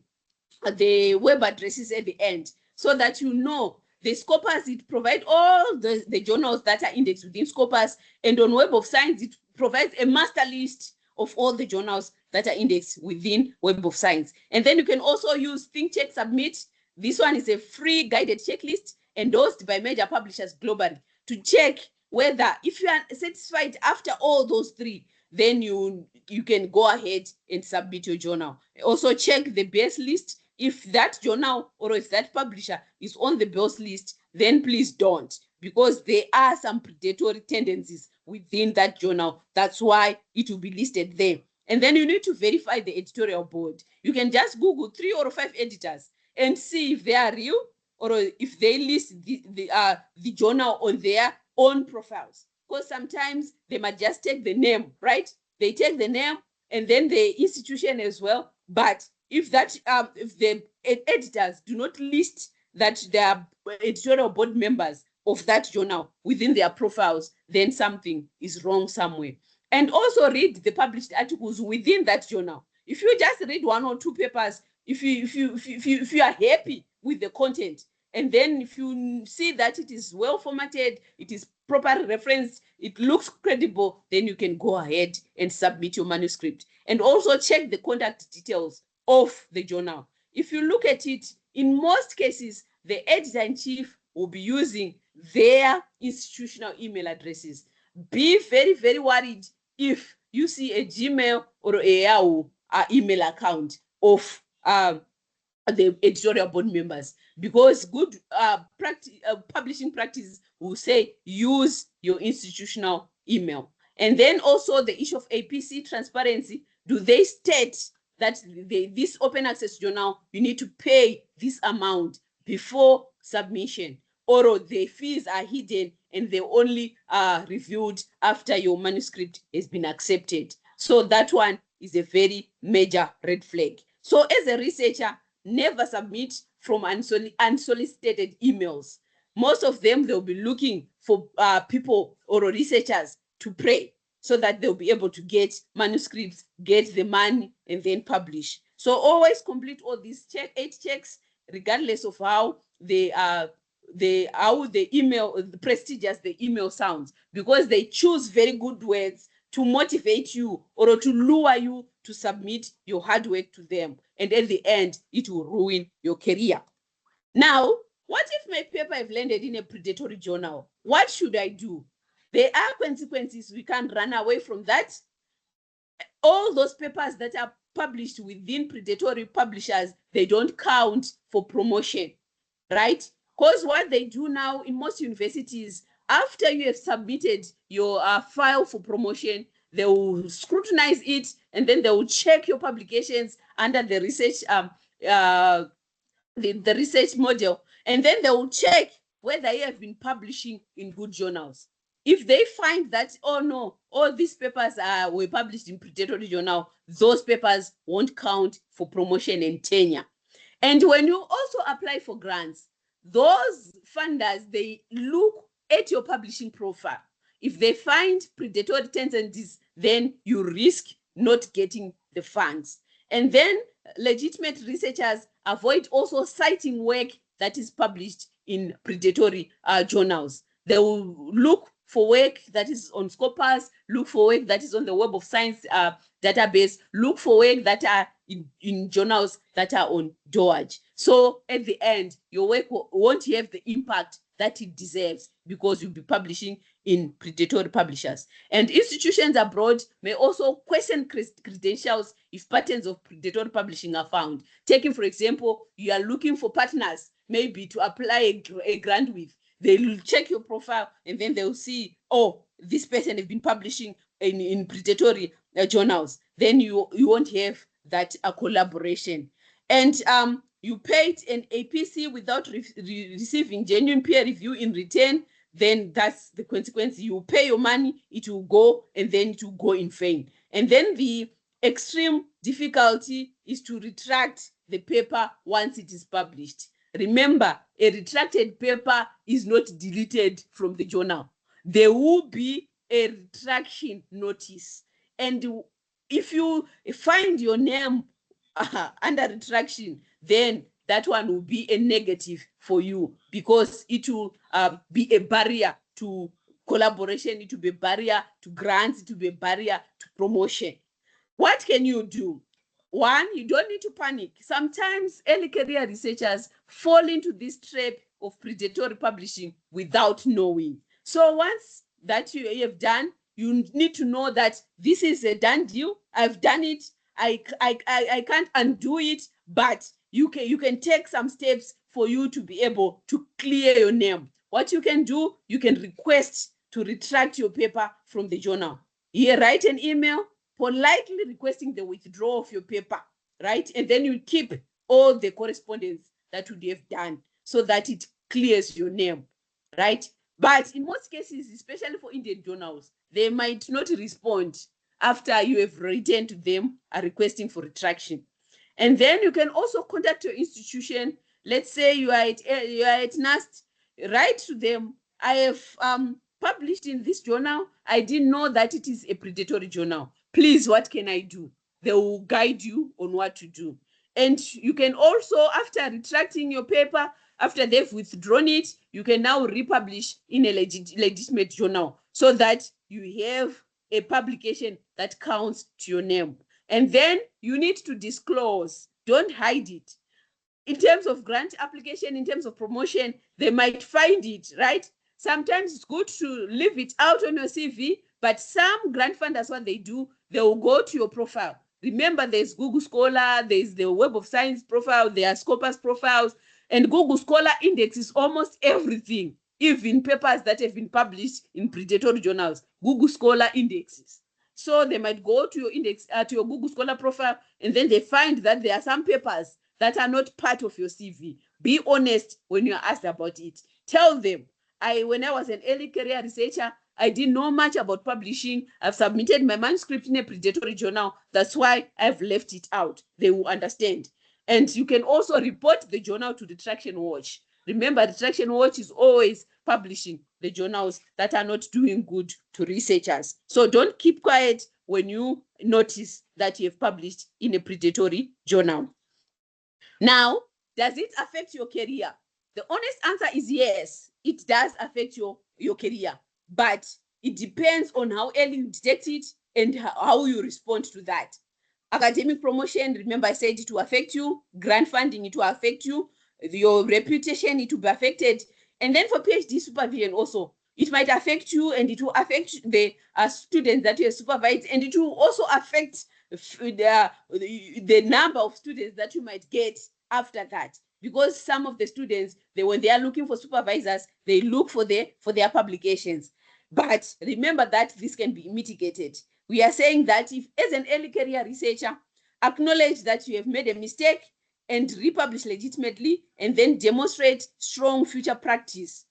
web addresses at the end so that you know the Scopus, it provides all the journals that are indexed within Scopus, and on Web of Science, it provides a master list of all the journals that are indexed within Web of Science. And then you can also use Think, Check, Submit. This one is a free guided checklist endorsed by major publishers globally to check whether, if you are satisfied after all those 3, then you can go ahead and submit your journal. Also check the base list. If that journal or if that publisher is on the base list, then please don't, because there are some predatory tendencies within that journal. That's why it will be listed there. And then you need to verify the editorial board. You can just Google 3 or 5 editors and see if they are real or if they list the journal on their own profiles. Because sometimes they might just take the name, right? They take the name and then the institution as well, but if the editors do not list that they are editorial board members of that journal within their profiles, then something is wrong somewhere. And also read the published articles within that journal. If you just read 1 or 2 papers, if you are happy with the content, and then if you see that it is well formatted, it is properly referenced, it looks credible, then you can go ahead and submit your manuscript. And also check the contact details of the journal. If you look at it, in most cases, the editor-in-chief will be using their institutional email addresses. Be very, very worried if you see a Gmail or a Yahoo email account of the editorial board members, because good publishing practice will say use your institutional email. And then also the issue of APC transparency. Do they state that this open access journal, you need to pay this amount before submission, or the fees are hidden and they only are reviewed after your manuscript has been accepted? So that one is a very major red flag. So as a researcher, never submit from unsolicited emails. Most of them, they'll be looking for people or researchers to pray so that they'll be able to get manuscripts, get the money, and then publish. So always complete all these 8 checks, regardless of how the email, the prestigious the email sounds, because they choose very good words to motivate you or to lure you to submit your hard work to them. And at the end, it will ruin your career. Now, what if my paper have landed in a predatory journal? What should I do? There are consequences. We can't run away from that. All those papers that are published within predatory publishers, they don't count for promotion, right? Because what they do now in most universities, after you have submitted your file for promotion, they will scrutinize it, and then they will check your publications under the research the research model, and then they will check whether you have been publishing in good journals. If they find that, oh no, all these papers were published in predatory journal, those papers won't count for promotion and tenure. And when you also apply for grants, those funders, they look at your publishing profile. If they find predatory tendencies, then you risk not getting the funds. And then legitimate researchers avoid also citing work that is published in predatory journals. They will look for work that is on Scopus, look for work that is on the Web of Science database, look for work that are in journals that are on DOAJ. So at the end, your work won't have the impact that it deserves, because you'll be publishing in predatory publishers. And institutions abroad may also question credentials if patterns of predatory publishing are found. Taking, for example, you are looking for partners, maybe to apply a grant with. They'll check your profile, and then they'll see, oh, this person has been publishing in predatory journals. Then you won't have that collaboration. And you paid an APC without receiving genuine peer review in return, then that's the consequence. You pay your money, it will go, and then it will go in vain. And then the extreme difficulty is to retract the paper once it is published. Remember, a retracted paper is not deleted from the journal. There will be a retraction notice. And if you find your name under retraction, then that one will be a negative for you, because it will be a barrier to collaboration, it will be a barrier to grants, it will be a barrier to promotion. What can you do? One, you don't need to panic. Sometimes early career researchers fall into this trap of predatory publishing without knowing. So once that you have done, you need to know that this is a done deal. I've done it. I can't undo it, but you can take some steps for you to be able to clear your name. What you can do, you can request to retract your paper from the journal. Here, write an email politely requesting the withdrawal of your paper, right? And then you keep all the correspondence that you have done so that it clears your name, right? But in most cases, especially for Indian journals, they might not respond after you have written to them requesting for retraction. And then you can also contact your institution. Let's say you are at NAST, write to them. I have published in this journal. I didn't know that it is a predatory journal. Please, what can I do? They will guide you on what to do. And you can also, after retracting your paper, after they've withdrawn it, you can now republish in a legitimate journal so that you have a publication that counts to your name. And then you need to disclose. Don't hide it. In terms of grant application, in terms of promotion, they might find it, right? Sometimes it's good to leave it out on your CV, but some grant funders, what they do, they will go to your profile. Remember, there's Google Scholar, there's the Web of Science profile, there are Scopus profiles, and Google Scholar indexes almost everything, even papers that have been published in predatory journals. Google Scholar indexes. So they might go to your index, to your Google Scholar profile, and then they find that there are some papers that are not part of your CV. Be honest when you're asked about it. Tell them, when I was an early career researcher, I didn't know much about publishing. I've submitted my manuscript in a predatory journal. That's why I've left it out. They will understand. And you can also report the journal to the Traction Watch. Remember, the Traction Watch is always publishing the journals that are not doing good to researchers. So don't keep quiet when you notice that you have published in a predatory journal. Now, does it affect your career? The honest answer is yes, it does affect your career, but it depends on how early you detect it and how you respond to that. Academic promotion, remember I said it will affect you. Grant funding, it will affect you. Your reputation, it will be affected. And then for PhD supervision also, it might affect you and it will affect the students that you have supervised, and it will also affect the number of students that you might get after that, because some of the students, when they are looking for supervisors, they look for their publications. But remember that this can be mitigated. We are saying that if, as an early career researcher, acknowledge that you have made a mistake and republish legitimately, and then demonstrate strong future practice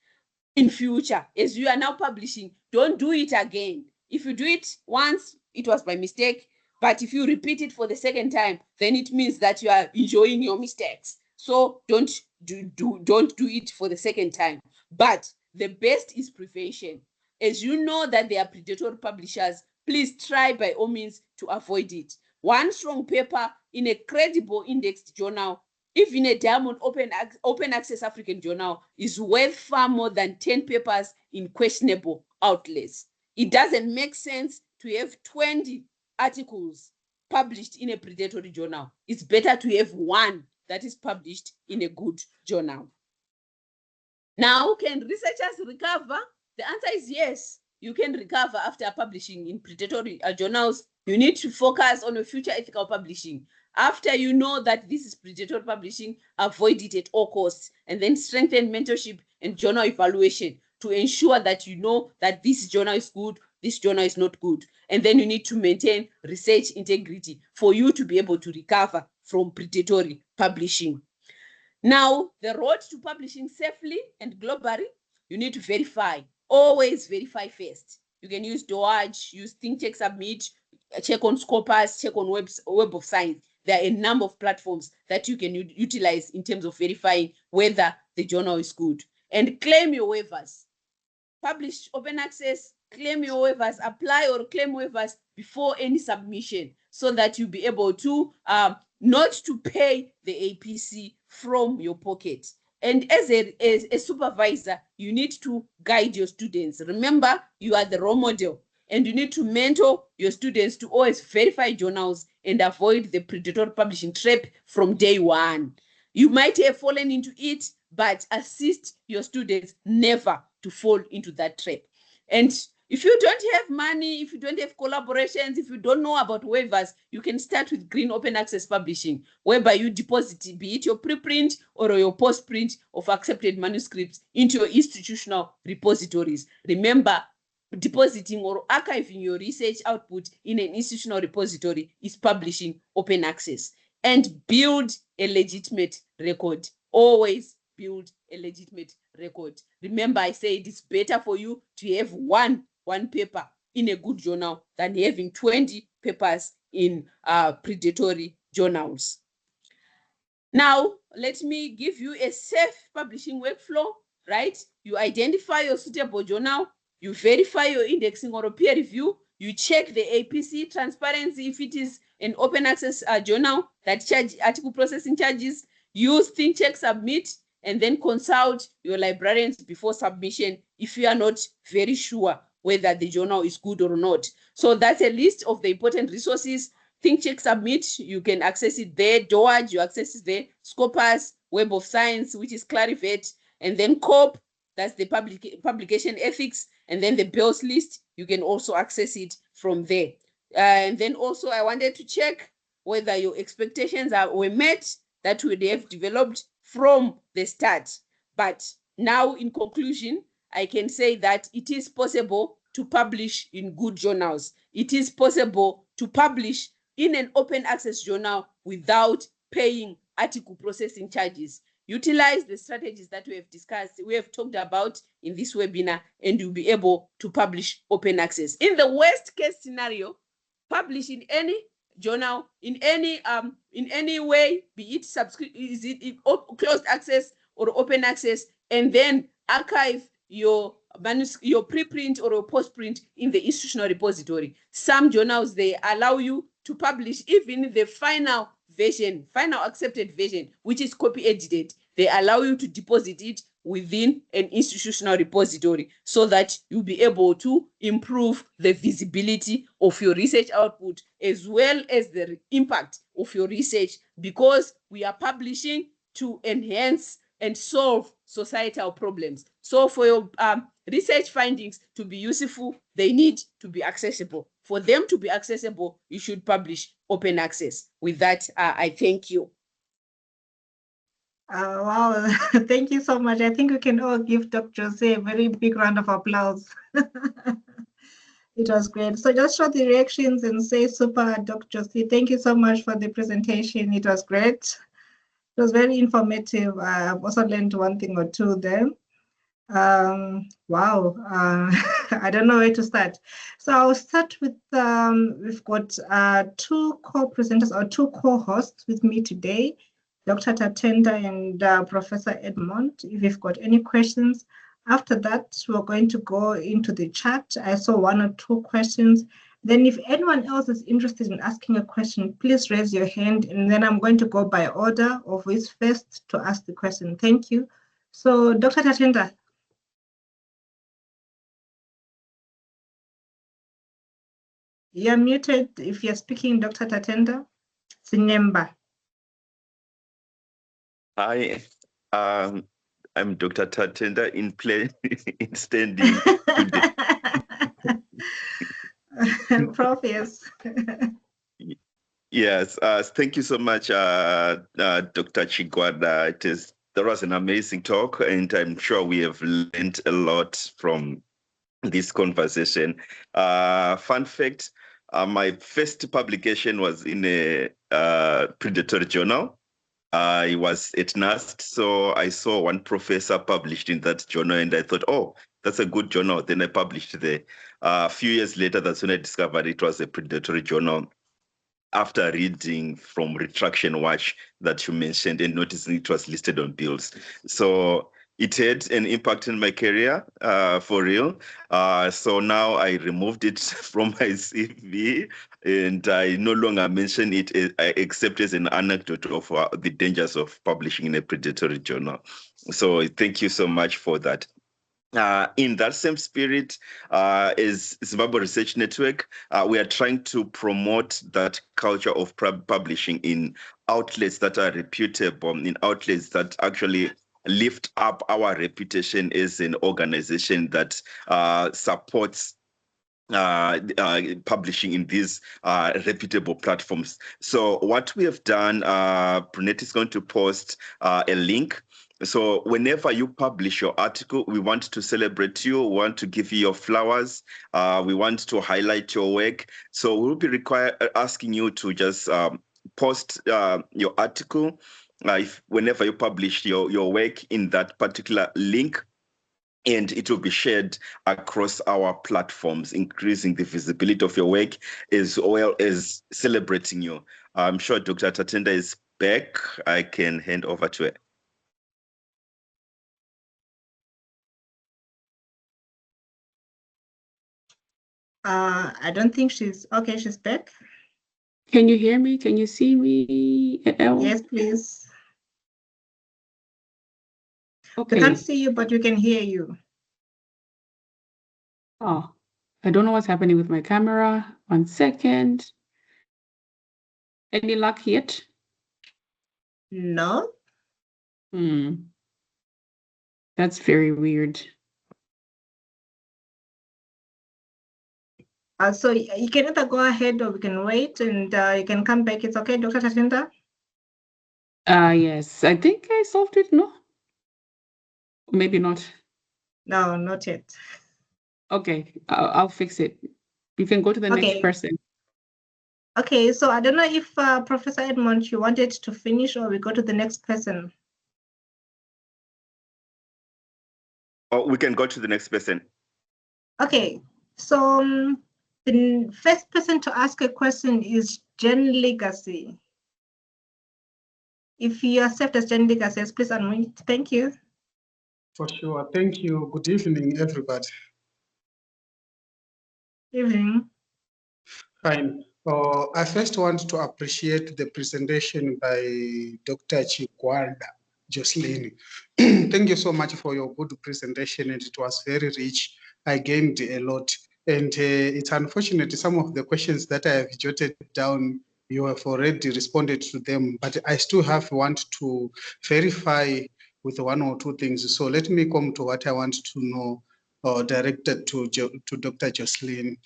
in future. As you are now publishing, don't do it again. If you do it once, it was by mistake. But if you repeat it for the second time, then it means that you are enjoying your mistakes. So don't do it for the second time. But the best is prevention. As you know that there are predatory publishers, please try by all means to avoid it. One strong paper in a credible indexed journal, even a Diamond open access African journal, is worth far more than 10 papers in questionable outlets. It doesn't make sense to have 20 articles published in a predatory journal. It's better to have one that is published in a good journal. Now, can researchers recover? The answer is yes. You can recover after publishing in predatory journals. You need to focus on your future ethical publishing. After you know that this is predatory publishing, avoid it at all costs, and then strengthen mentorship and journal evaluation to ensure that you know that this journal is good, this journal is not good. And then you need to maintain research integrity for you to be able to recover from predatory publishing. Now, the road to publishing safely and globally, you need to verify. Always verify first. You can use DOAJ, use ThinkCheck Submit, check on Scopus, check on Web of Science. There are a number of platforms that you can utilize in terms of verifying whether the journal is good. And claim your waivers. Publish open access, claim your waivers, apply or claim waivers before any submission, so that you'll be able to not to pay the APC from your pocket. And as a supervisor, you need to guide your students. Remember, you are the role model, and you need to mentor your students to always verify journals and avoid the predatory publishing trap from day one. You might have fallen into it, but assist your students never to fall into that trap. And if you don't have money, if you don't have collaborations, if you don't know about waivers, you can start with Green Open Access Publishing, whereby you deposit, be it your preprint or your postprint of accepted manuscripts, into your institutional repositories. Remember, depositing or archiving your research output in an institutional repository is publishing open access. And build a legitimate record. Always build a legitimate record. Remember, I said it's better for you to have one paper in a good journal than having 20 papers in predatory journals. Now, let me give you a safe publishing workflow, right? You identify your suitable journal, you verify your indexing or a peer review, you check the APC transparency if it is an open access journal that charge article processing charges, use think, check, submit, and then consult your librarians before submission if you are not very sure whether the journal is good or not. So that's a list of the important resources. Think, check, submit, you can access it there. DOAJ, you access it there. Scopus, Web of Science, which is Clarivate, and then COP, that's the publication ethics, and then the BELS list, you can also access it from there. And then also I wanted to check whether your expectations were met that would have developed from the start. But now in conclusion, I can say that it is possible to publish in good journals. It is possible to publish in an open access journal without paying article processing charges. Utilize the strategies that we have discussed, we have talked about in this webinar, and you'll be able to publish open access. In the worst case scenario, publish in any journal, in any way, be it is it closed access or open access, and then archive your preprint or your postprint in the institutional repository. Some journals, they allow you to publish even the final version, final accepted version, which is copy edited. They allow you to deposit it within an institutional repository so that you'll be able to improve the visibility of your research output as well as the impact of your research, because we are publishing to enhance and solve societal problems. So for your research findings to be useful, they need to be accessible. For them to be accessible, you should publish open access. With that, I thank you. Wow, thank you so much. I think we can all give Dr. Jose a very big round of applause. It was great. So just show the reactions and say super, Dr. Jose. Thank you so much for the presentation. It was great. It was very informative. I've also learned one thing or two there. Wow, I don't know where to start. So I'll start with, we've got two co-presenters or two co-hosts with me today, Dr. Tatenda and Professor Edmond. If you've got any questions, after that, we're going to go into the chat. I saw one or two questions. Then if anyone else is interested in asking a question, please raise your hand, and then I'm going to go by order of who is first to ask the question. Thank you. So Dr. Tatenda. You're muted if you're speaking, Dr. Tatenda. Sinemba. Hi, I'm Dr. Tatenda in standing today. Prof, yes. Yes, thank you so much, Dr. Chigwada. That was an amazing talk, and I'm sure we have learned a lot from this conversation. Fun fact, my first publication was in a predatory journal. I was at NAST, so I saw one professor published in that journal, and I thought, oh, that's a good journal. Then I published there. A few years later, that's when I discovered it was a predatory journal, after reading from Retraction Watch that you mentioned and noticing it was listed on bills. So it had an impact in my career, for real. So now I removed it from my CV, and I no longer mention it except as an anecdote of the dangers of publishing in a predatory journal. So thank you so much for that. In that same spirit, as Zimbabwe Research Network, we are trying to promote that culture of publishing in outlets that are reputable, in outlets that actually lift up our reputation as an organization that supports publishing in these reputable platforms. So what we have done, Brunette is going to post a link. So whenever you publish your article, we want to celebrate you, we want to give you your flowers, we want to highlight your work. So we'll be asking you to just post your article whenever you publish your work in that particular link, and it will be shared across our platforms, increasing the visibility of your work as well as celebrating you. I'm sure Dr. Tatenda is back, I can hand over to her. I don't think she's okay. She's back. Can you hear me? Can you see me? Yes, please. Okay. We can't see you, but we can hear you. Oh, I don't know what's happening with my camera. 1 second. Any luck yet? No. That's very weird. So you can either go ahead or we can wait and you can come back. It's okay, Dr. Tatinda? Yes, I think I solved it, no? Maybe not. No, not yet. Okay, I'll fix it. You can go to the next person. Okay, so I don't know if Professor Edmond, you wanted to finish or we go to the next person. Oh, we can go to the next person. Okay, so the first person to ask a question is Jen Legacy. If you accept as Jen Legacy, please unmute. Thank you. For sure. Thank you. Good evening, everybody. Evening. Fine. I first want to appreciate the presentation by Dr. Chigwada, Josiline. Thank you so much for your good presentation, and it was very rich. I gained a lot. And it's unfortunate some of the questions that I have jotted down, you have already responded to them, but I still want to verify with 1 or 2 things. So let me come to what I want to know, directed to Dr. Josiline.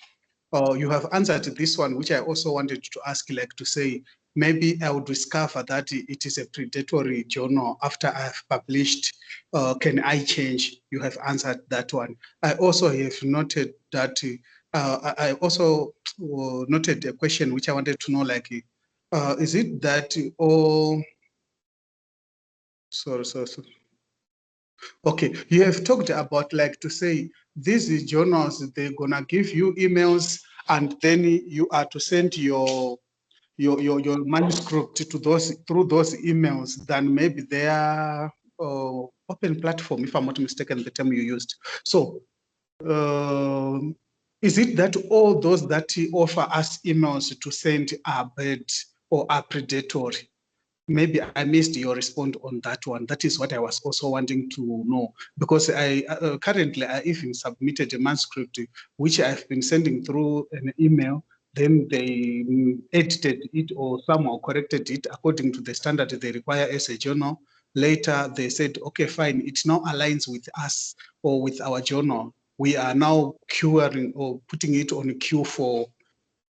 You have answered this one, which I also wanted to ask, like to say, maybe I would discover that it is a predatory journal after I have published. Can I change? You have answered that one. I also have noted that, I also noted a question which I wanted to know, like, is it that all, sorry. Okay, you have talked about, like to say, these journals, they're gonna give you emails and then you are to send your manuscript to those through those emails. Then maybe they are open platform, if I'm not mistaken, the term you used. So is it that all those that offer us emails to send are bad or are predatory? Maybe I missed your response on that one. That is what I was also wanting to know, because I currently I even submitted a manuscript which I've been sending through an email. Then they edited it or somehow corrected it according to the standard they require as a journal. Later, they said, okay, fine, it now aligns with us or with our journal. We are now queuing or putting it on a queue for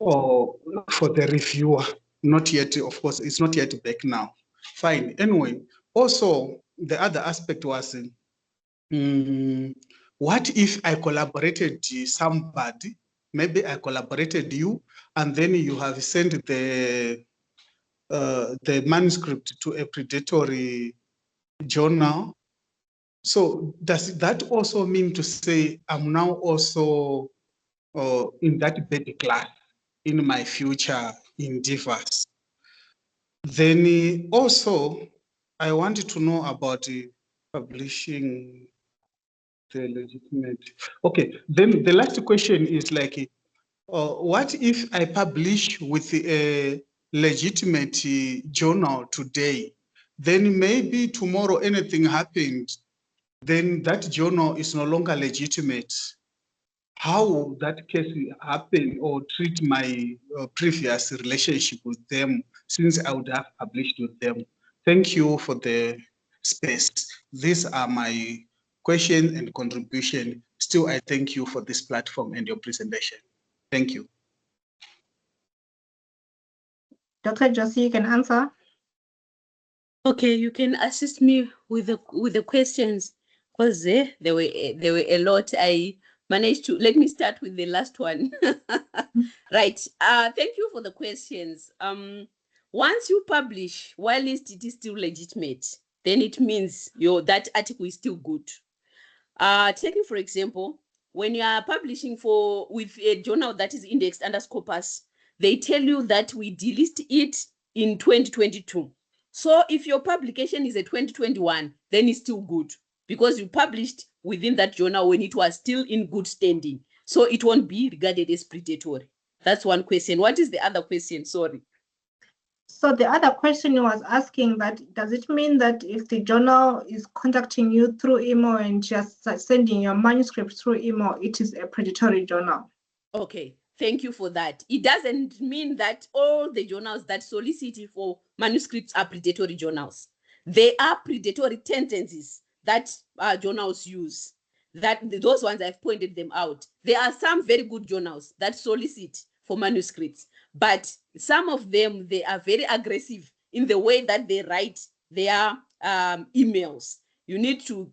the reviewer. Not yet, of course, it's not yet back now. Fine. Anyway, also the other aspect was, what if I collaborated somebody? Maybe I collaborated you, and then you have sent the manuscript to a predatory journal. So does that also mean to say I'm now also in that bad class in my future endeavors? Then also, I wanted to know about publishing the legitimate. Okay, then the last question is like, what if I publish with a legitimate journal today? Then maybe tomorrow anything happened, then that journal is no longer legitimate. How will that case happen or treat my previous relationship with them, since I would have published with them? Thank you for the space. These are my question and contribution. Still, I thank you for this platform and your presentation. Thank you. Dr. Josie, you can answer. Okay, you can assist me with the questions, because there were a lot. I managed to, let me start with the last one. Right. Thank you for the questions. Once you publish, while it is still legitimate, then it means that article is still good. Taking for example, when you are publishing with a journal that is indexed under Scopus, they tell you that we delist it in 2022. So if your publication is a 2021, then it's still good because you published within that journal when it was still in good standing. So it won't be regarded as predatory. That's one question. What is the other question? Sorry. So the other question was asking that, does it mean that if the journal is contacting you through email and just sending your manuscript through email, it is a predatory journal? Okay, thank you for that. It doesn't mean that all the journals that solicit for manuscripts are predatory journals. There are predatory tendencies that journals use. Those ones I've pointed them out. There are some very good journals that solicit for manuscripts, but some of them, they are very aggressive in the way that they write their emails. You need to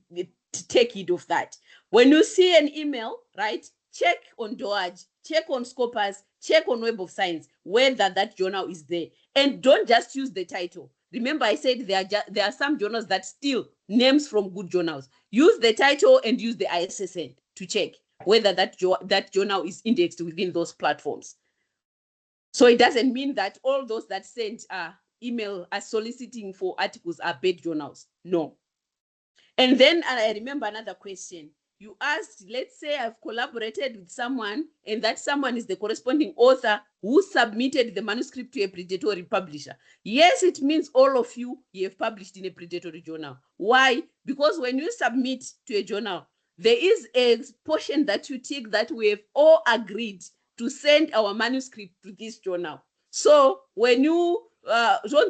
take heed of that. When you see an email, right, check on DOAJ, check on Scopus, check on Web of Science, whether that journal is there. And don't just use the title. Remember, I said there are some journals that steal names from good journals. Use the title and use the ISSN to check whether that journal is indexed within those platforms. So it doesn't mean that all those that send email as soliciting for articles are bad journals. No. And then I remember another question. You asked, let's say I've collaborated with someone and that someone is the corresponding author who submitted the manuscript to a predatory publisher. Yes, it means all of you have published in a predatory journal. Why? Because when you submit to a journal, there is a portion that you tick that we have all agreed to send our manuscript to this journal. So when you so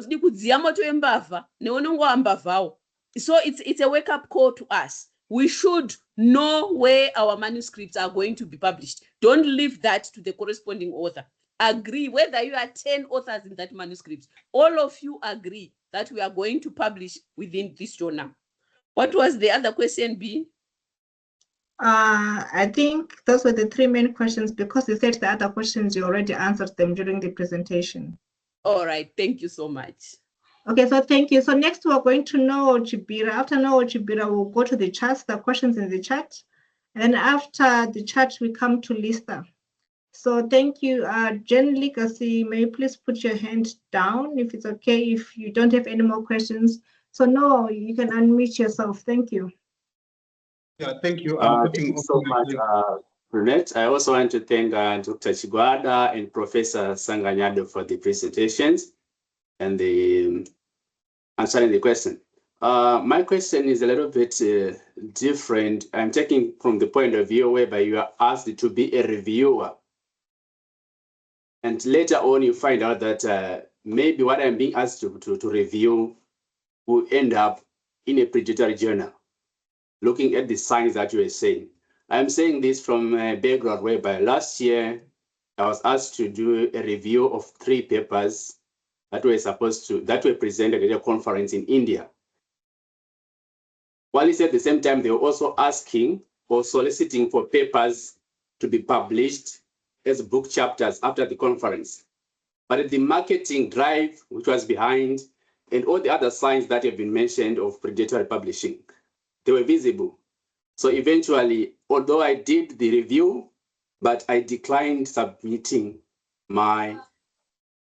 it's a wake-up call to us. We should know where our manuscripts are going to be published. Don't leave that to the corresponding author. Agree, whether you are 10 authors in that manuscript, all of you agree that we are going to publish within this journal. What was the other question, B? I think those were the three main questions, because you said the other questions, you already answered them during the presentation. All right, thank you so much. Okay, so thank you. So next we're going to know Chibira. After know Chibira, we'll go to the chat, the questions in the chat. And then after the chat, we come to Lista. So thank you. Jen Legacy, may you please put your hand down if it's okay, if you don't have any more questions. So no, you can unmute yourself. Thank you. Yeah, thank you. Thank you so much, Brunette. I also want to thank Dr. Chigwada and Professor Sanganyado for the presentations and the answering the question. My question is a little bit different. I'm taking from the point of view whereby you are asked to be a reviewer. And later on, you find out that maybe what I'm being asked to review will end up in a predatory journal, looking at the signs that you are saying. I'm saying this from a background whereby last year, I was asked to do a review of 3 papers that were presented at a conference in India. While at the same time, they were also asking or soliciting for papers to be published as book chapters after the conference. But the marketing drive, which was behind, and all the other signs that have been mentioned of predatory publishing, they were visible. So eventually, although I did the review, but I declined submitting my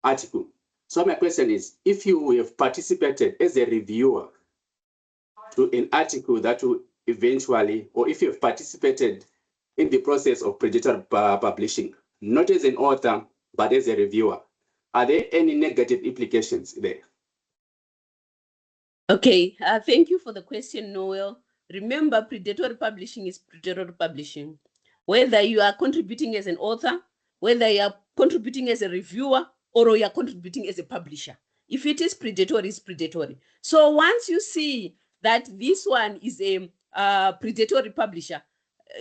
article. So my question is, if you have participated as a reviewer to an article that will eventually, or if you have participated in the process of predatory publishing, not as an author, but as a reviewer, are there any negative implications there? Okay, thank you for the question, Noel. Remember, predatory publishing is predatory publishing. Whether you are contributing as an author, whether you are contributing as a reviewer, or you are contributing as a publisher. If it is predatory, it's predatory. So once you see that this one is a predatory publisher,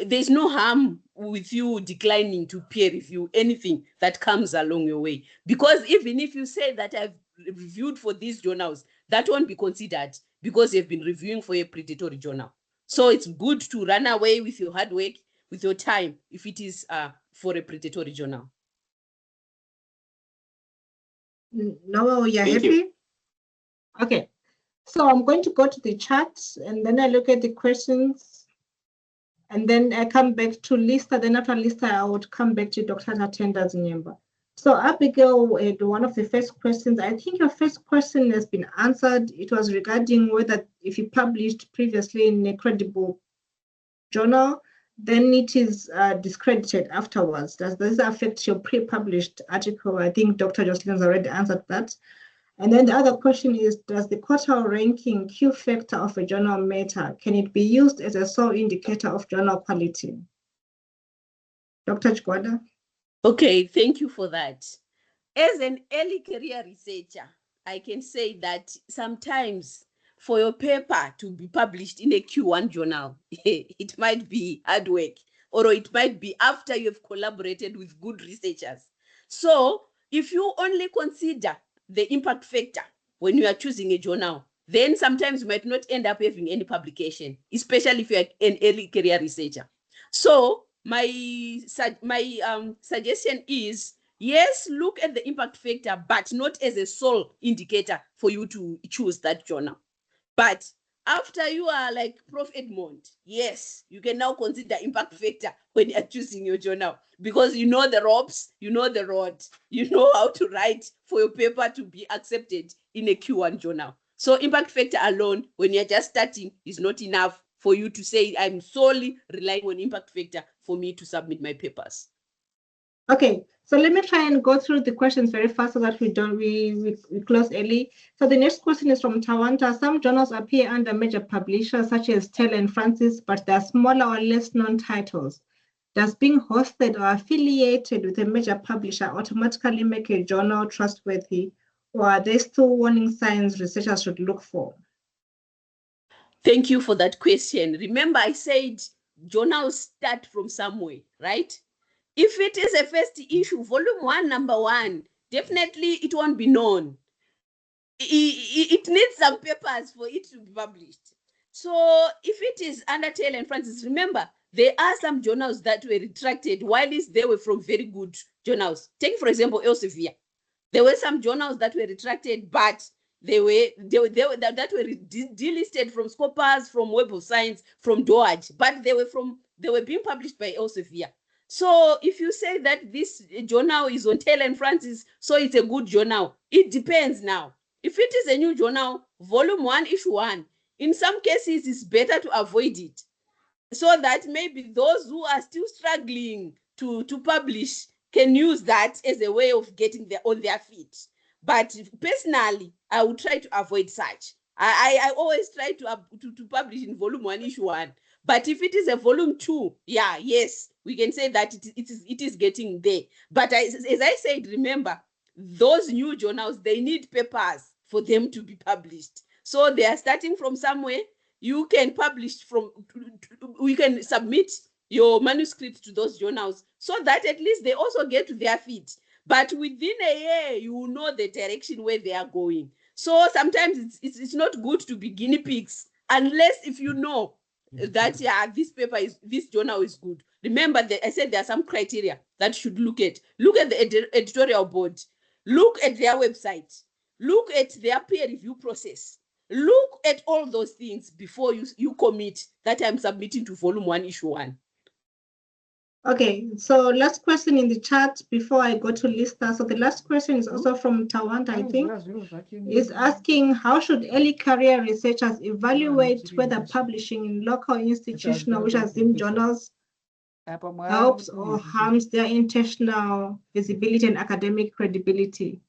there's no harm with you declining to peer review anything that comes along your way. Because even if you say that I've reviewed for these journals, that won't be considered because you've been reviewing for a predatory journal. So it's good to run away with your hard work, with your time, if it is for a predatory journal. No, you're Thank happy? you. Okay, so I'm going to go to the chat and then I look at the questions and then I come back to Lista. Then after Lista, I would come back to Dr. Tatenda Zinyemba. So Abigail, one of the first questions, I think your first question has been answered. It was regarding whether if you published previously in a credible journal, then it is discredited afterwards. Does this affect your pre-published article? I think Dr. Josiline has already answered that. And then the other question is, does the quartile ranking Q factor of a journal matter? Can it be used as a sole indicator of journal quality? Dr. Chigwada? Okay, thank you for that. As an early career researcher, I can say that sometimes for your paper to be published in a Q1 journal, it might be hard work, or it might be after you've collaborated with good researchers. So if you only consider the impact factor when you are choosing a journal, then sometimes you might not end up having any publication, especially if you're an early career researcher. So my suggestion is, yes, look at the impact factor, but not as a sole indicator for you to choose that journal. But after you are like Prof. Edmond, yes, you can now consider impact factor when you're choosing your journal, because you know the ropes, you know the road, you know how to write for your paper to be accepted in a Q1 journal. So impact factor alone, when you're just starting, is not enough for you to say, I'm solely relying on impact factor for me to submit my papers. Okay, so let me try and go through the questions very fast so that we close early. So the next question is from Tawanta. Some journals appear under major publishers such as Taylor and Francis, but they're smaller or less known titles. Does being hosted or affiliated with a major publisher automatically make a journal trustworthy, or are there still warning signs researchers should look for? Thank you for that question. Remember, I said journals start from somewhere, right? If it is a first issue, volume 1, number 1, definitely it won't be known. It needs some papers for it to be published. So if it is under Taylor and Francis, remember, there are some journals that were retracted while they were from very good journals. Take, for example, Elsevier. There were some journals that were retracted, but that were delisted from Scopus, from Web of Science, from DOAJ, but they were being published by Elsevier. So if you say that this journal is on Taylor and Francis, so it's a good journal, it depends now. If it is a new journal, volume 1, issue 1, in some cases it's better to avoid it, so that maybe those who are still struggling to publish can use that as a way of getting on their feet. But personally, I would try to avoid such. I always try to publish in volume 1, issue 1. But if it is a volume 2, yes, we can say that it is getting there. But as I said, remember, those new journals, they need papers for them to be published. So they are starting from somewhere. You can publish you can submit your manuscript to those journals so that at least they also get to their feet. But within a year, you will know the direction where they are going. So sometimes it's not good to be guinea pigs unless if you know that this journal is good. Remember that I said there are some criteria that you should look at. Look at the editorial board. Look at their website. Look at their peer review process. Look at all those things before you commit that I'm submitting to volume 1, issue 1. Okay, so last question in the chat before I go to Lista. So the last question is also from Tawanta, I think, is asking how should early career researchers evaluate whether publishing in local institutional, which are Zim journals, helps or harms their international visibility and academic credibility?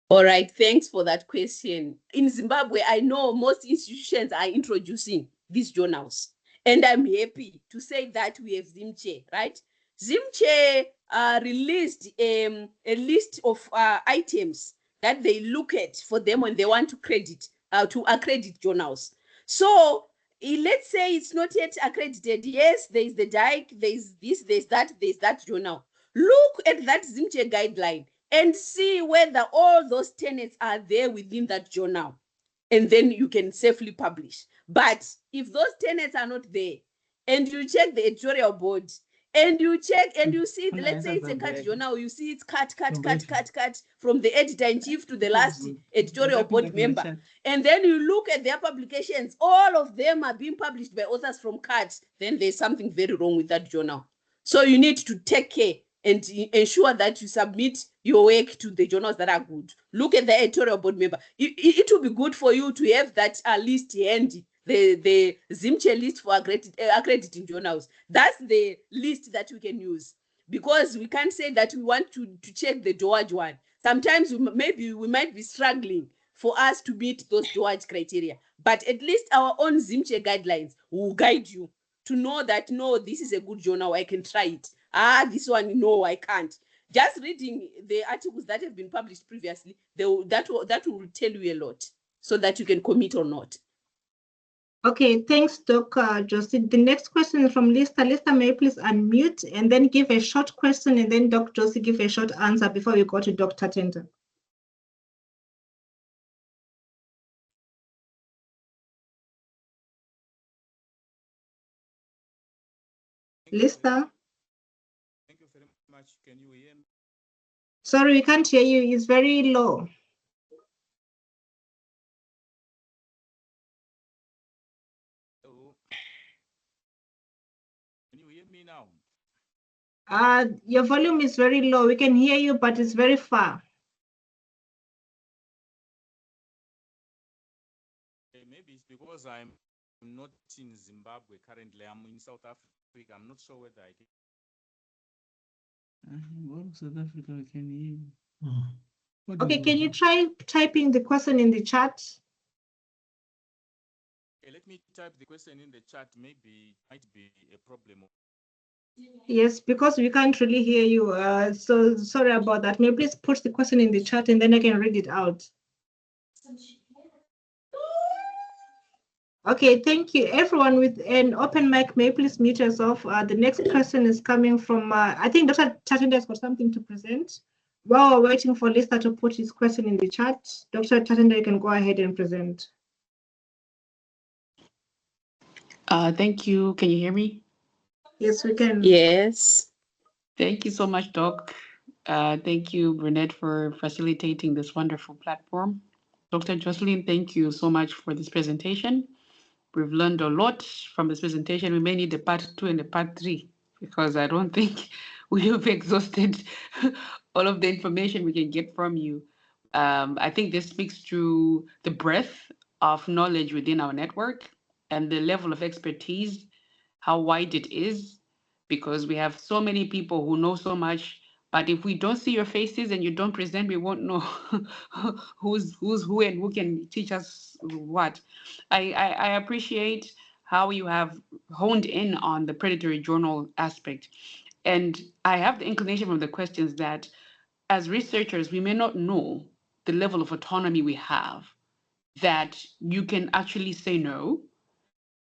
All right, thanks for that question. In Zimbabwe, I know most institutions are introducing these journals. And I'm happy to say that we have Zimche, right? Zimche released a list of items that they look at for them when they want to accredit journals. So let's say it's not yet accredited. Yes, there is the DIC, there's this, there's that journal. Look at that Zimche guideline and see whether all those tenets are there within that journal. And then you can safely publish. But if those tenets are not there, and you check the editorial board, and you check and you see, let's say it's a cut journal, you see it's cut from the editor-in-chief to the last editorial board member. And then you look at their publications, all of them are being published by authors from cut, then there's something very wrong with that journal. So you need to take care and ensure that you submit your work to the journals that are good. Look at the editorial board member. It will be good for you to have that list handy, the ZimChe list for accrediting journals. That's the list that we can use, because we can't say that we want to check the DOAJ one. Sometimes maybe we might be struggling for us to meet those DOAJ criteria, but at least our own ZimChe guidelines will guide you to know that, no, this is a good journal, I can try it. This one, no, I can't. Just reading the articles that have been published previously, that will tell you a lot, so that you can commit or not. Okay, thanks, Dr. Josie. The next question is from Lista. Lista, may you please unmute and then give a short question, and then Dr. Josie give a short answer before we go to Dr. Tender. Lista? Thank you very much. Can you hear me? Sorry, we can't hear you. It's very low. Hello. Can you hear me now? Your volume is very low. We can hear you, but it's very far. Maybe it's because I'm not in Zimbabwe currently. I'm in South Africa. I'm not sure whether I can. South Africa, I can hear you. Okay, can you try typing the question in the chat? Okay, let me type the question in the chat. Maybe it might be a problem. Yes, because we can't really hear you. So sorry about that. May you please put the question in the chat and then I can read it out. Okay, thank you. Everyone with an open mic, may you please mute yourself. The next question is coming from, I think Dr. Tatenda has got something to present. While we're waiting for Lisa to put his question in the chat, Dr. Tatenda, you can go ahead and present. Thank you. Can you hear me? Yes, we can. Yes. Thank you so much, Doc. Thank you, Burnett, for facilitating this wonderful platform. Dr. Josiline, thank you so much for this presentation. We've learned a lot from this presentation. We may need a part 2 and a part 3, because I don't think we have exhausted all of the information we can get from you. I think this speaks to the breadth of knowledge within our network and the level of expertise, how wide it is, because we have so many people who know so much, but if we don't see your faces and you don't present, we won't know who's who and who can teach us what. I appreciate how you have honed in on the predatory journal aspect. And I have the inclination from the questions that as researchers, we may not know the level of autonomy we have, that you can actually say no.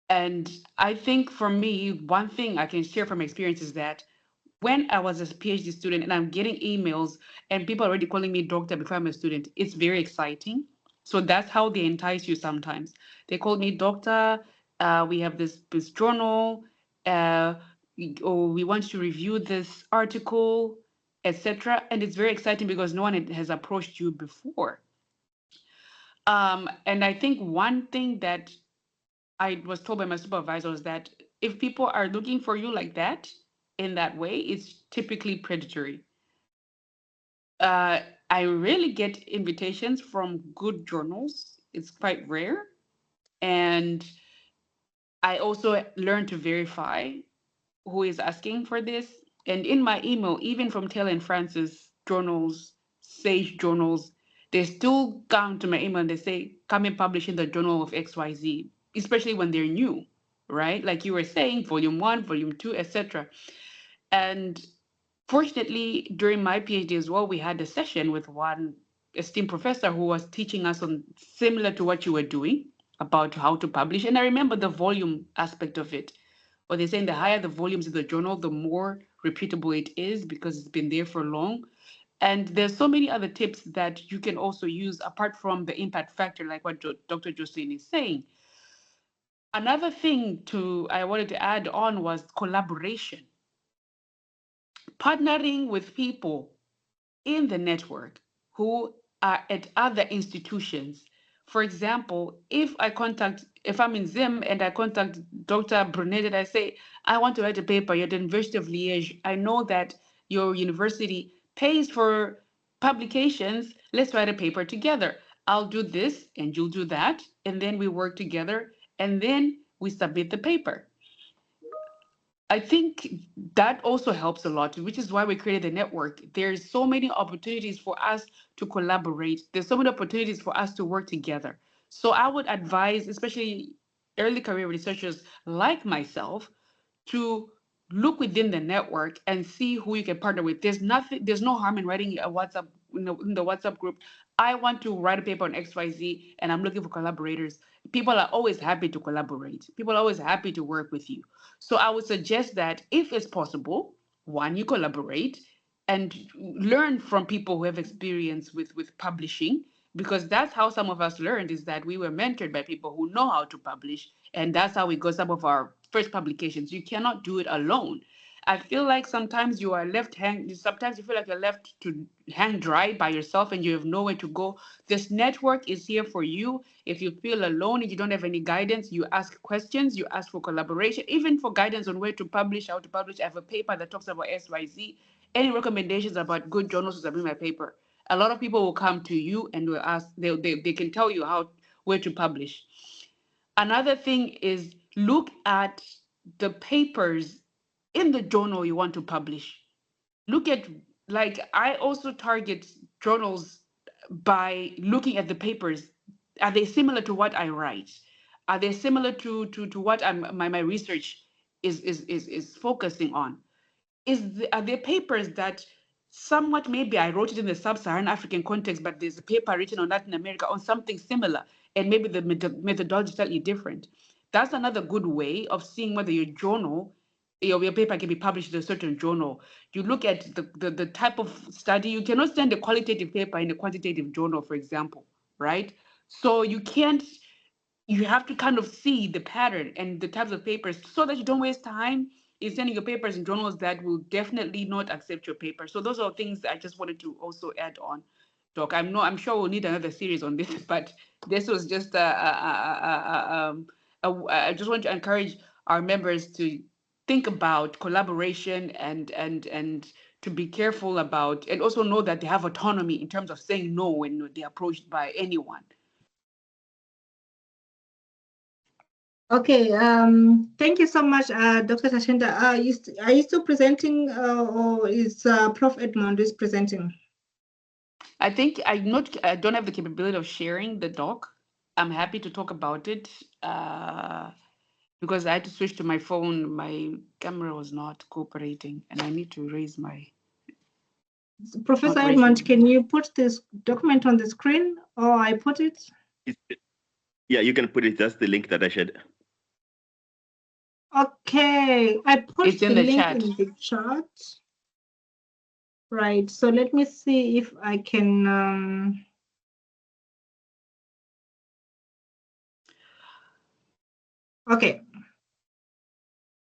And I think for me, one thing I can share from experience is that when I was a PhD student and I'm getting emails and people are already calling me doctor before I'm a student, it's very exciting. So that's how they entice you sometimes. They call me doctor, we have this journal, or we want to review this article, etc. And it's very exciting because no one has approached you before. And I think one thing that I was told by my supervisor was that if people are looking for you like that, in that way, it's typically predatory. I rarely get invitations from good journals. It's quite rare. And I also learned to verify who is asking for this. And in my email, even from Taylor and Francis journals, Sage journals, they still come to my email and they say, come and publish in the journal of XYZ, especially when they're new, right? Like you were saying, volume 1, volume 2, etc. And fortunately, during my PhD as well, we had a session with one esteemed professor who was teaching us on similar to what you were doing about how to publish. And I remember the volume aspect of it. Or they're saying the higher the volumes of the journal, the more reputable it is because it's been there for long. And there's so many other tips that you can also use apart from the impact factor, like what Dr. Josiline is saying. Another thing I wanted to add on was collaboration. Partnering with people in the network who are at other institutions. For example, if I'm in Zim and I contact Dr. Brunet and I say, I want to write a paper at the University of Liège, I know that your university pays for publications. Let's write a paper together. I'll do this and you'll do that. And then we work together and then we submit the paper. I think that also helps a lot, which is why we created the network. There's so many opportunities for us to collaborate. There's so many opportunities for us to work together. So I would advise, especially early career researchers like myself, to look within the network and see who you can partner with. There's no harm in writing a WhatsApp in the WhatsApp group. I want to write a paper on XYZ and I'm looking for collaborators. People are always happy to collaborate. People are always happy to work with you. So I would suggest that if it's possible, one, you collaborate and learn from people who have experience with publishing, because that's how some of us learned, is that we were mentored by people who know how to publish, and that's how we got some of our first publications. You cannot do it alone. I feel like sometimes you are sometimes you feel like you're left to hang dry by yourself and you have nowhere to go. This network is here for you. If you feel alone and you don't have any guidance, you ask questions, you ask for collaboration, even for guidance on where to publish, how to publish. I have a paper that talks about XYZ. Any recommendations about good journals to submit my paper? A lot of people will come to you and will ask, they can tell you where to publish. Another thing is look at the papers in the journal you want to publish. Look at, like, I also target journals by looking at the papers. Are they similar to what I write? Are they similar to what my research is focusing on? Are there papers that somewhat, maybe I wrote it in the sub-Saharan African context, but there's a paper written on Latin America on something similar, and maybe the methodology is slightly different. That's another good way of seeing whether your journal, your paper can be published in a certain journal. You look at the type of study. You cannot send a qualitative paper in a quantitative journal, for example, right? So you have to kind of see the pattern and the types of papers so that you don't waste time in sending your papers in journals that will definitely not accept your paper. So those are things I just wanted to also add on, Doc. I'm sure we'll need another series on this, but this was just I just want to encourage our members to think about collaboration and to be careful about, and also know that they have autonomy in terms of saying no when they're approached by anyone. Okay, thank you so much, Dr. Tashinda. Are you still presenting, or is Prof. Edmond is presenting? I think I don't have the capability of sharing the doc. I'm happy to talk about it because I had to switch to my phone. My camera was not cooperating, and I need to raise my. Professor Edmond, can you put this document on the screen, or I put it? Yeah, you can put it. That's the link that I shared. Okay, I put It's the in the link chat. in the chat. Right, so let me see if I can. Okay,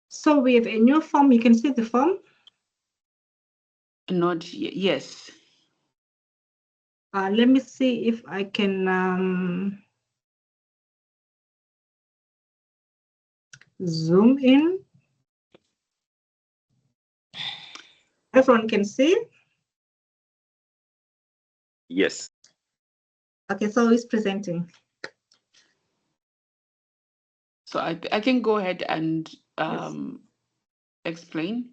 so we have a new form. You can see the form. Yes. Let me see if I can zoom in. Everyone can see? Yes. Okay, so it's presenting. So I can go ahead and explain.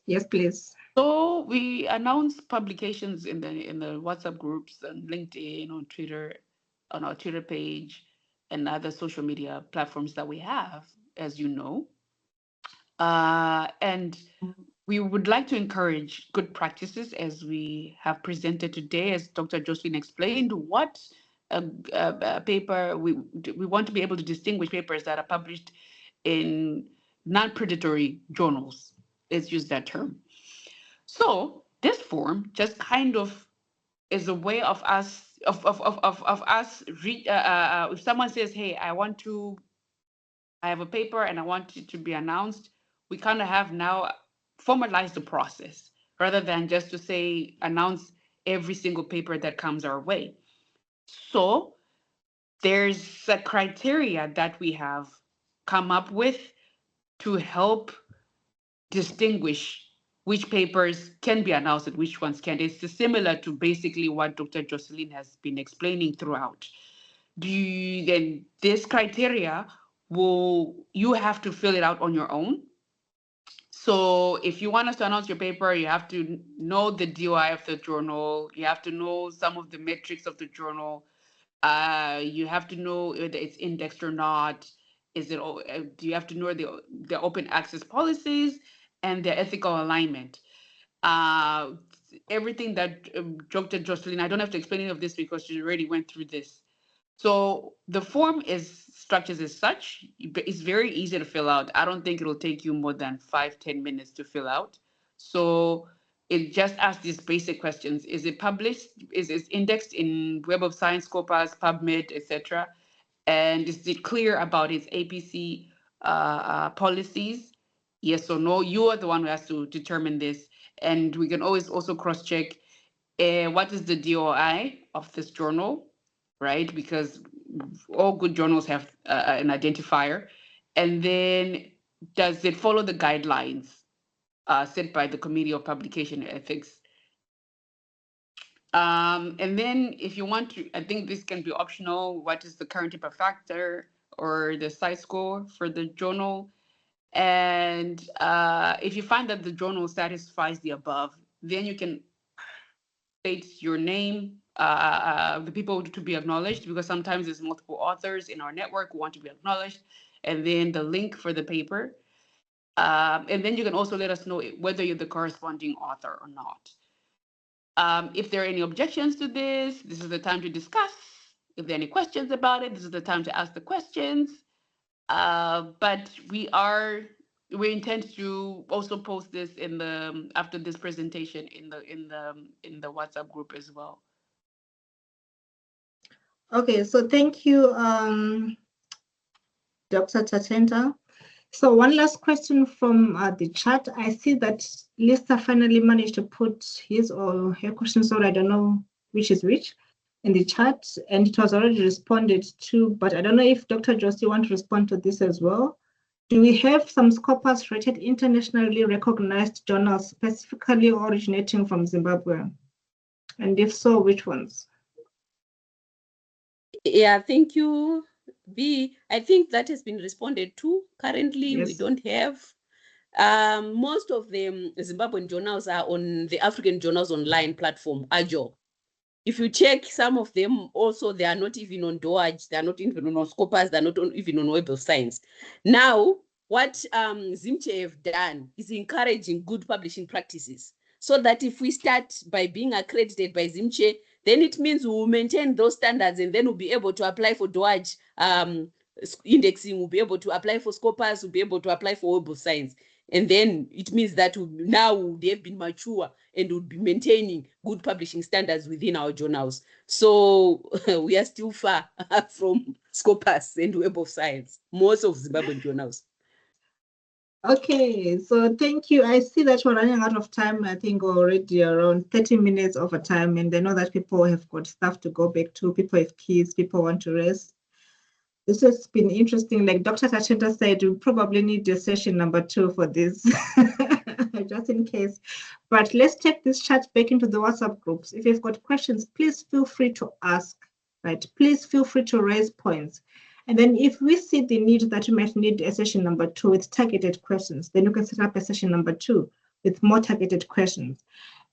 Yes, please. So we announce publications in the WhatsApp groups and LinkedIn, on Twitter, on our Twitter page, and other social media platforms that we have, as you know. And we would like to encourage good practices, as we have presented today, as Dr. Josiline explained. What a paper we want to be able to distinguish papers that are published in non-predatory journals. Let's use that term. So this form just kind of is a way of us if someone says, hey, I have a paper and I want it to be announced, we kind of have now formalized the process rather than just to say announce every single paper that comes our way. So there's a criteria that we have come up with to help distinguish which papers can be announced and which ones can't. It's similar to basically what Dr. Josiline has been explaining throughout. Then this criteria you have to fill it out on your own. So if you want us to announce your paper, you have to know the DOI of the journal. You have to know some of the metrics of the journal. You have to know whether it's indexed or not. Do you have to know the open access policies and their ethical alignment? Everything that Dr. Josiline, I don't have to explain any of this because she already went through this. So the form is structured as such. It's very easy to fill out. I don't think it'll take you more than 5-10 minutes to fill out. So it just asks these basic questions. Is it published? Is it indexed in Web of Science, Scopus, PubMed, etc.? And is it clear about its APC policies? Yes or no? You are the one who has to determine this. And we can always also cross-check what is the DOI of this journal, right? Because all good journals have an identifier. And then does it follow the guidelines set by the Committee of Publication Ethics? And then if you want to, I think this can be optional. What is the current impact factor or the size score for the journal? And if you find that the journal satisfies the above, then you can state your name, the people to be acknowledged, because sometimes there's multiple authors in our network who want to be acknowledged, and then the link for the paper. And then you can also let us know whether you're the corresponding author or not. If there are any objections to this is the time to discuss. If there are any questions about it, this is the time to ask the questions. But we intend to also post this in the after this presentation in the WhatsApp group as well. Okay, so thank you, Dr. Tatenda. So one last question from the chat. I see that Lisa finally managed to put his or her questions, or I don't know which is which, in the chat, and it was already responded to, but I don't know if Dr. Josie want to respond to this as well. Do we have some Scopus rated internationally recognized journals specifically originating from Zimbabwe? And if so, which ones? Yeah, thank you, B. I think that has been responded to. Currently, Yes. we don't have. Most of the Zimbabwean journals are on the African Journals Online platform, AJO. If you check some of them, also, they are not even on DOAJ, they are not even on Scopus, they're not even on Web of Science. Now, what ZimChe have done is encouraging good publishing practices, so that if we start by being accredited by ZimChe, then it means we will maintain those standards, and then we'll be able to apply for DOAJ indexing, we'll be able to apply for Scopus, we'll be able to apply for Web of Science. And then it means that now they have been mature and would be maintaining good publishing standards within our journals. So we are still far from Scopus and Web of Science, most of Zimbabwean journals. Okay, so thank you. I see that we're running out of time. I think already around 30 minutes over time, and I know that people have got stuff to go back to. People have kids, people want to rest. This has been interesting. Like Dr. Tachenda said, we probably need a session number 2 for this, just in case. But let's take this chat back into the WhatsApp groups. If you've got questions, please feel free to ask, right? Please feel free to raise points. And then if we see the need that you might need a session number 2 with targeted questions, then you can set up a session number 2 with more targeted questions.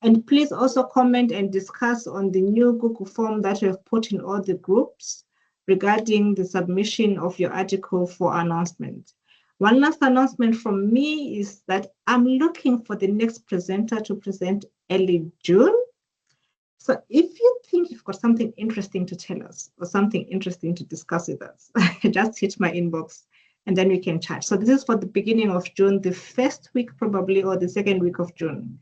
And please also comment and discuss on the new Google form that we have put in all the groups regarding the submission of your article for announcement. One last announcement from me is that I'm looking for the next presenter to present early June. So if you think you've got something interesting to tell us or something interesting to discuss with us, just hit my inbox and then we can chat. So this is for the beginning of June, the first week probably, or the second week of June.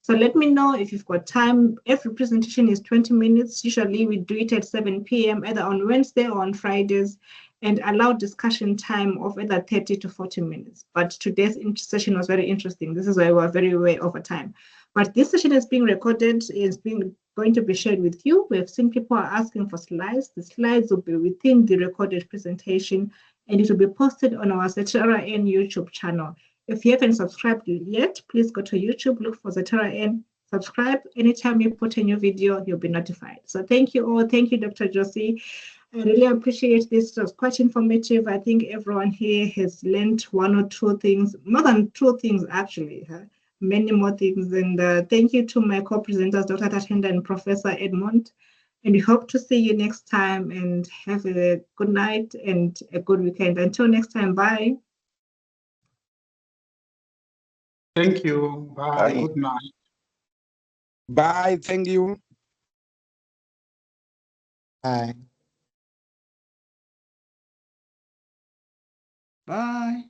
So let me know if you've got time. Every presentation is 20 minutes. Usually we do it at 7 p.m. either on Wednesday or on Fridays, and allow discussion time of either 30 to 40 minutes. But today's session was very interesting. This is why we're very way over time. But this session is being recorded, is going to be shared with you. We have seen people are asking for slides. The slides will be within the recorded presentation, and it will be posted on our ZRN YouTube channel. If you haven't subscribed yet, please go to YouTube, look for Zatara N, subscribe. Anytime you put a new video, you'll be notified. So thank you all. Thank you, Dr. Josie. I really appreciate this. It was quite informative. I think everyone here has learned one or two things, more than two things actually, many more things. And thank you to my co-presenters, Dr. Tatenda and Professor Edmond. And we hope to see you next time, and have a good night and a good weekend. Until next time, bye. Thank you. Bye. Bye. Good night. Bye. Thank you. Bye. Bye.